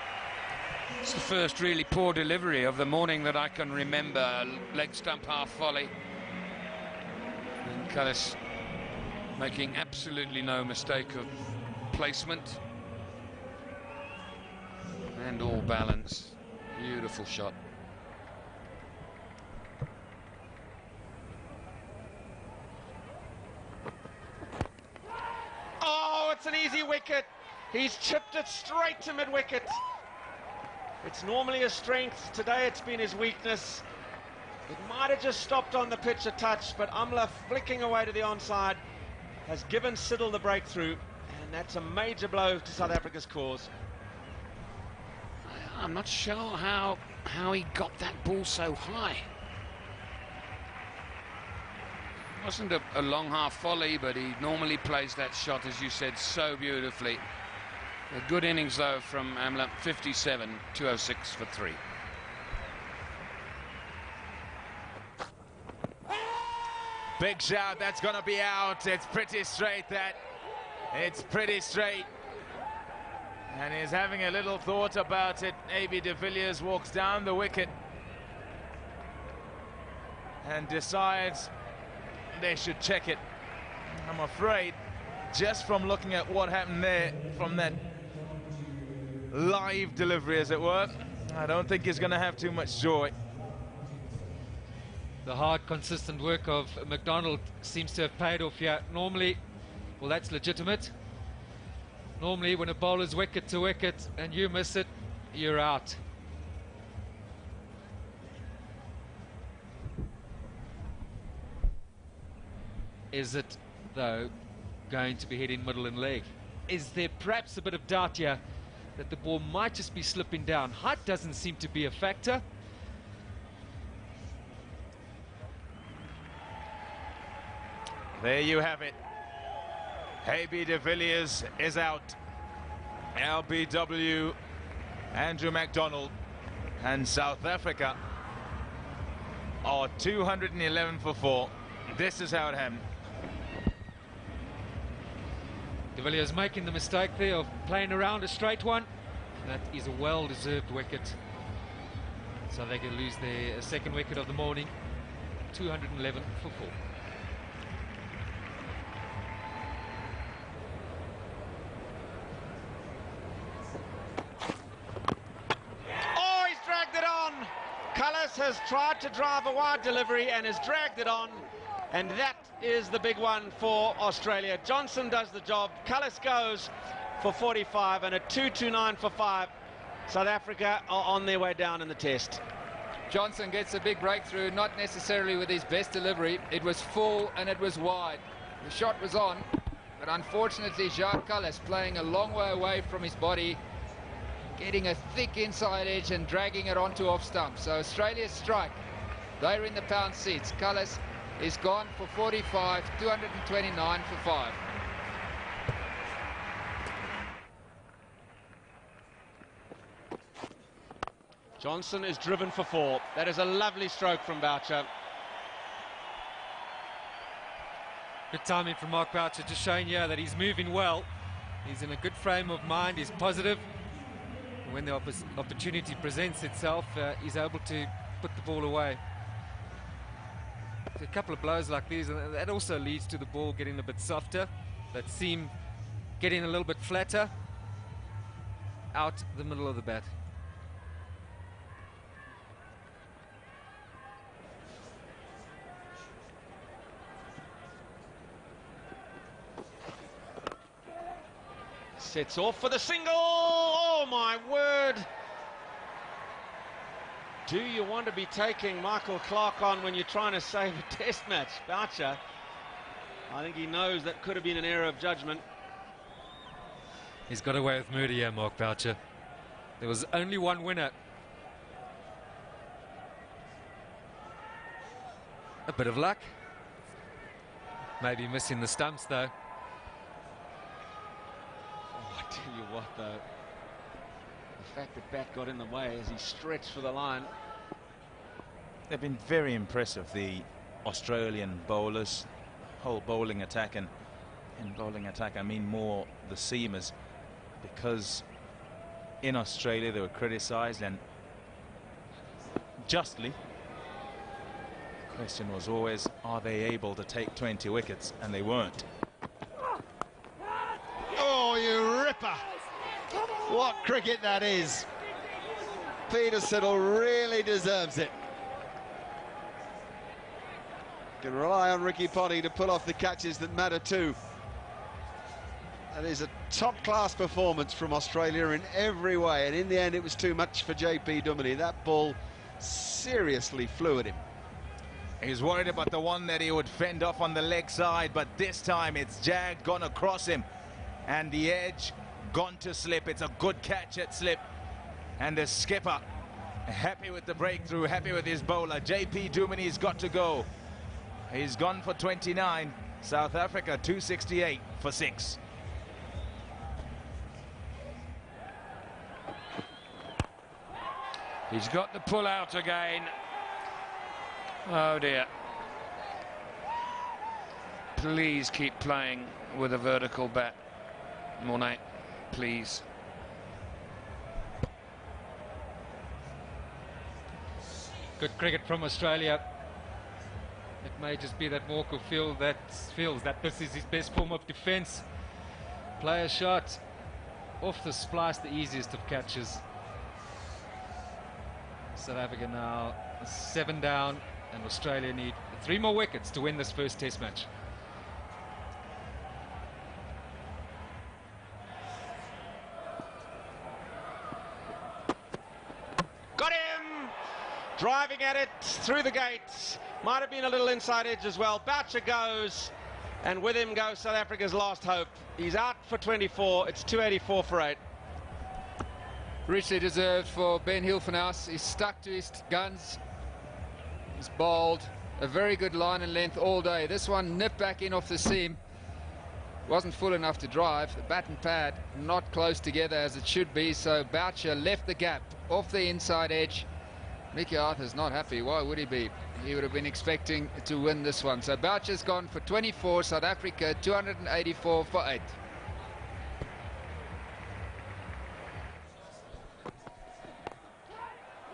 S6: It's the first really poor delivery of the morning that I can remember. Leg stump half volley. And Kallis making absolutely no mistake of placement. And all balance. Beautiful shot.
S7: Oh, it's an easy wicket. He's chipped it straight to mid-wicket. It's normally his strength. Today it's been his weakness. It might have just stopped on the pitch a touch, but Amla flicking away to the onside has given Siddle the breakthrough, and that's a major blow to South Africa's cause.
S6: I'm not sure how he got that ball so high. It wasn't a long half volley, but he normally plays that shot, as you said, so beautifully. A good innings, though, from Amla. 57, 206 for 3.
S5: Big shout, that's going to be out. It's pretty straight, that. It's pretty straight. And he's having a little thought about it. A.B. de Villiers walks down the wicket and decides they should check it. I'm afraid, just from looking at what happened there, from that live delivery, as it were. I don't think he's going to have too much joy.
S4: The hard, consistent work of McDonald seems to have paid off here. Normally, well, that's legitimate. Normally, when a bowler's wicket to wicket and you miss it, you're out. Is it, though, going to be hitting middle and leg? Is there perhaps a bit of doubt here that the ball might just be slipping down? Height doesn't seem to be a factor.
S5: There you have it. AB de Villiers is out. LBW, Andrew McDonald, and South Africa are 211 for 4. This is how it happened.
S4: De Villiers making the mistake there of playing around a straight one. That is a well-deserved wicket. So they can lose their second wicket of the morning. 211 for 4.
S7: Oh, he's dragged it on. Cullis has tried to drive a wide delivery and has dragged it on. And that is the big one for Australia. Johnson does the job. Cullis goes for 45 and a 229 for 5. South Africa are on their way down in the test.
S3: Johnson gets a big breakthrough, not necessarily with his best delivery. It was full and it was wide. The shot was on, but unfortunately Jacques Cullis playing a long way away from his body, getting a thick inside edge and dragging it onto off stump. So Australia's strike, they're in the pound seats. Cullis is gone for 45, 229 for 5.
S7: Johnson is driven for 4. That is a lovely stroke from Boucher.
S4: Good timing from Mark Boucher, just showing you that he's moving well. He's in a good frame of mind, he's positive. When the opportunity presents itself, he's able to put the ball away. A couple of blows like these, and that also leads to the ball getting a bit softer, that seam getting a little bit flatter out the middle of the bat.
S7: Sets off for the single. Oh my word. Do you want to be taking Michael Clarke on when you're trying to save a test match? Boucher, I think he knows that could have been an error of judgment.
S4: He's got away with murder here, Mark Boucher. There was only one winner. A bit of luck. Maybe missing the stumps, though.
S7: Oh, I tell you what, though. The fact that Bat got in the way as he stretched for the line.
S5: They've been very impressive, the Australian bowlers, whole bowling attack, and in bowling attack I mean more the seamers, because in Australia they were criticised, and justly. The question was always, are they able to take 20 wickets? And they weren't.
S8: Oh, you ripper! What cricket that is! Peterson really deserves it.
S2: Can rely on Ricky Ponting to pull off the catches that matter too. That is a top-class performance from Australia in every way, and in the end it was too much for JP Duminy. That ball seriously flew at him.
S5: He's worried about the one that he would fend off on the leg side, but this time it's jagged, gone across him, and the edge gone to slip. It's a good catch at slip, and the skipper happy with the breakthrough, happy with his bowler. JP Duminy's got to go. He's gone for 29. South Africa 268 for 6.
S6: He's got the pull out again. Oh dear. Please keep playing with a vertical bat, Mornay, please.
S4: Good cricket from Australia. It may just be that Walker feels that this is his best form of defence. Play a shot off the splice, the easiest of catches. South Africa now 7 down, and Australia need 3 more wickets to win this first test match.
S7: Got him! Driving at it through the gates. Might have been a little inside edge as well. Boucher goes, and with him goes South Africa's last hope. He's out for 24. It's 284 for 8.
S3: Richly deserved for Ben Hilfenhaus. He's stuck to his guns. He's bowled a very good line and length all day. This one nipped back in off the seam. Wasn't full enough to drive. The bat and pad not close together as it should be, so Boucher left the gap off the inside edge. Mickey Arthur's not happy. Why would he be? He would have been expecting to win this one. So Boucher's gone for 24. South Africa 284 for 8.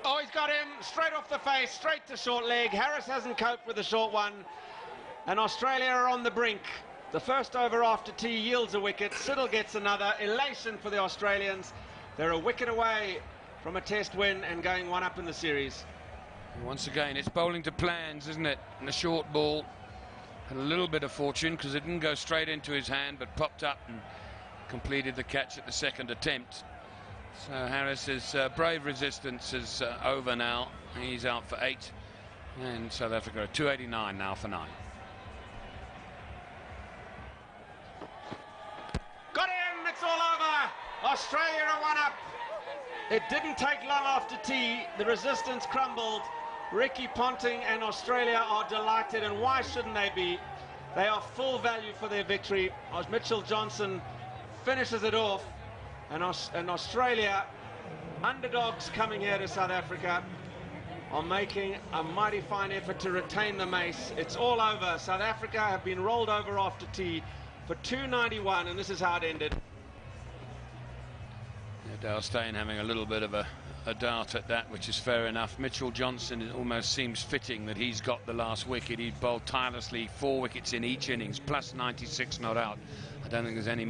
S7: Oh, he's got him straight off the face, straight to short leg. Harris hasn't coped with the short one, and Australia are on the brink. The first over after tea yields a wicket. Siddle gets another. Elation for the Australians. They're a wicket away from a test win and going 1 up in the series.
S6: Once again, it's bowling to plans, isn't it? And the short ball had a little bit of fortune because it didn't go straight into his hand, but popped up and completed the catch at the second attempt. So Harris's brave resistance is over now. He's out for 8, and South Africa are 289 now for 9.
S7: Got him! It's all over! Australia are 1 up. It didn't take long after tea. The resistance crumbled. Ricky Ponting and Australia are delighted, and why shouldn't they be? They are full value for their victory. As Mitchell Johnson finishes it off, and Australia, underdogs coming here to South Africa, are making a mighty fine effort to retain the mace. It's all over. South Africa have been rolled over after tea for 291, and this is how it ended.
S6: Dale Steyn having a little bit of a dart at that, which is fair enough. Mitchell Johnson, it almost seems fitting that he's got the last wicket. He bowled tirelessly, 4 wickets in each innings, plus 96 not out. I don't think there's any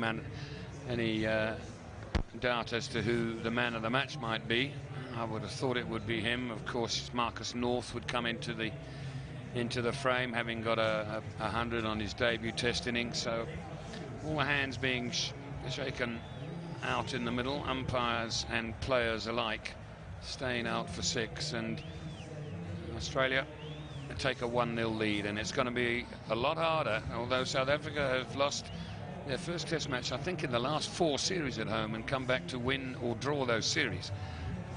S6: doubt as to who the man of the match might be. I would have thought it would be him. Of course, Marcus North would come into the frame, having got a 100 on his debut test innings. So all the hands being shaken out in the middle, umpires and players alike staying out for 6, and Australia take a 1-0 lead, and it's going to be a lot harder, although South Africa have lost their first test match, I think, in the last 4 series at home, and come back to win or draw those series.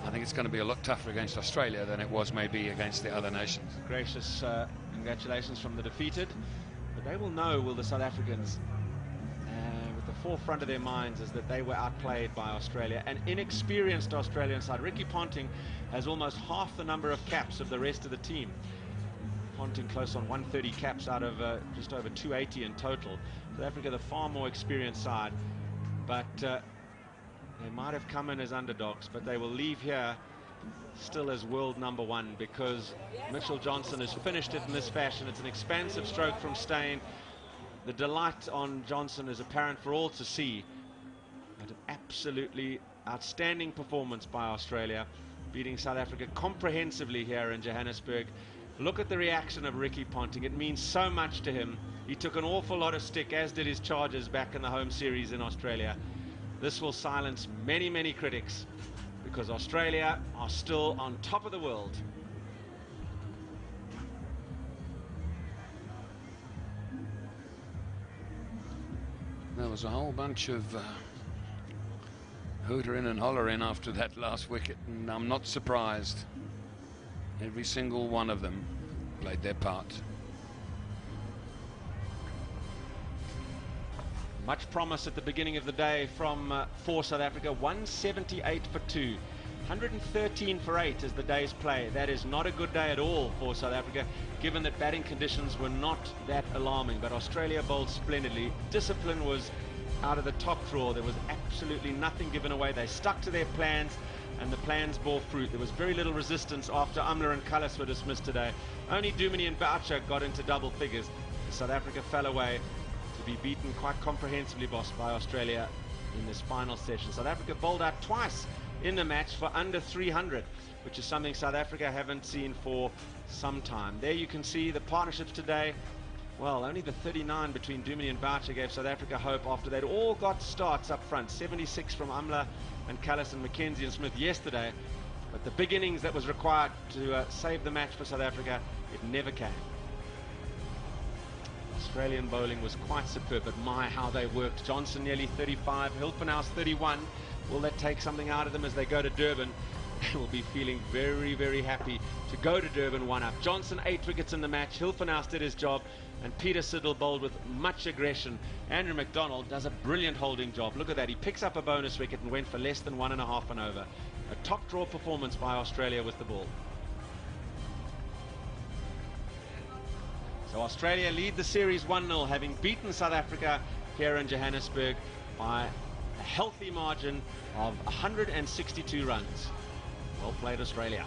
S6: I think it's going to be a lot tougher against Australia than it was maybe against the other nations.
S2: Gracious congratulations from the defeated, but they will know, will the South Africans, with the forefront of their minds, is that they were outplayed by Australia, an inexperienced Australian side. Ricky Ponting has almost half the number of caps of the rest of the team. Ponting close on 130 caps out of just over 280 in total. South Africa, the far more experienced side, but they might have come in as underdogs, but they will leave here still as world #1, because Mitchell Johnson has finished it in this fashion. It's an expansive stroke from Steyn. The delight on Johnson is apparent for all to see. But an absolutely outstanding performance by Australia, beating South Africa comprehensively here in Johannesburg. Look at the reaction of Ricky Ponting. It means so much to him. He took an awful lot of stick, as did his charges back in the home series in Australia. This will silence many, many critics, because Australia are still on top of the world.
S6: There was a whole bunch of hooter in and holler in after that last wicket, and I'm not surprised. Every single one of them played their part.
S2: Much promise at the beginning of the day from for South Africa. 178 for 2, 113 for 8 is the day's play. That is not a good day at all for South Africa, given that batting conditions were not that alarming. But Australia bowled splendidly. Discipline was out of the top drawer. There was absolutely nothing given away. They stuck to their plans, and the plans bore fruit. There was very little resistance after Umler and Cullis were dismissed today. Only Dumini and Boucher got into double figures. South Africa fell away to be beaten quite comprehensively by Australia
S7: in this final session. South Africa bowled out twice in the match for under 300, which is something South Africa haven't seen for some time. There you can see the partnerships today. Well, only the 39 between Dumini and Boucher gave South Africa hope after they'd all got starts up front. 76 from Amla and Callis and McKenzie and Smith yesterday. But the big innings that was required to save the match for South Africa, it never came. Australian bowling was quite superb, but my, how they worked. Johnson nearly 35, Hilfenhaus 31. Will that take something out of them as they go to Durban? They will be feeling very, very happy to go to Durban one up. Johnson 8 wickets in the match. Hilfenhaus did his job, and Peter Siddle bowled with much aggression. Andrew McDonald does a brilliant holding job. Look at that, he picks up a bonus wicket and went for less than 1.5 and over. A top draw performance by Australia with the ball. So Australia lead the series 1-0, having beaten South Africa here in Johannesburg by a healthy margin of 162 runs. Well played, Australia.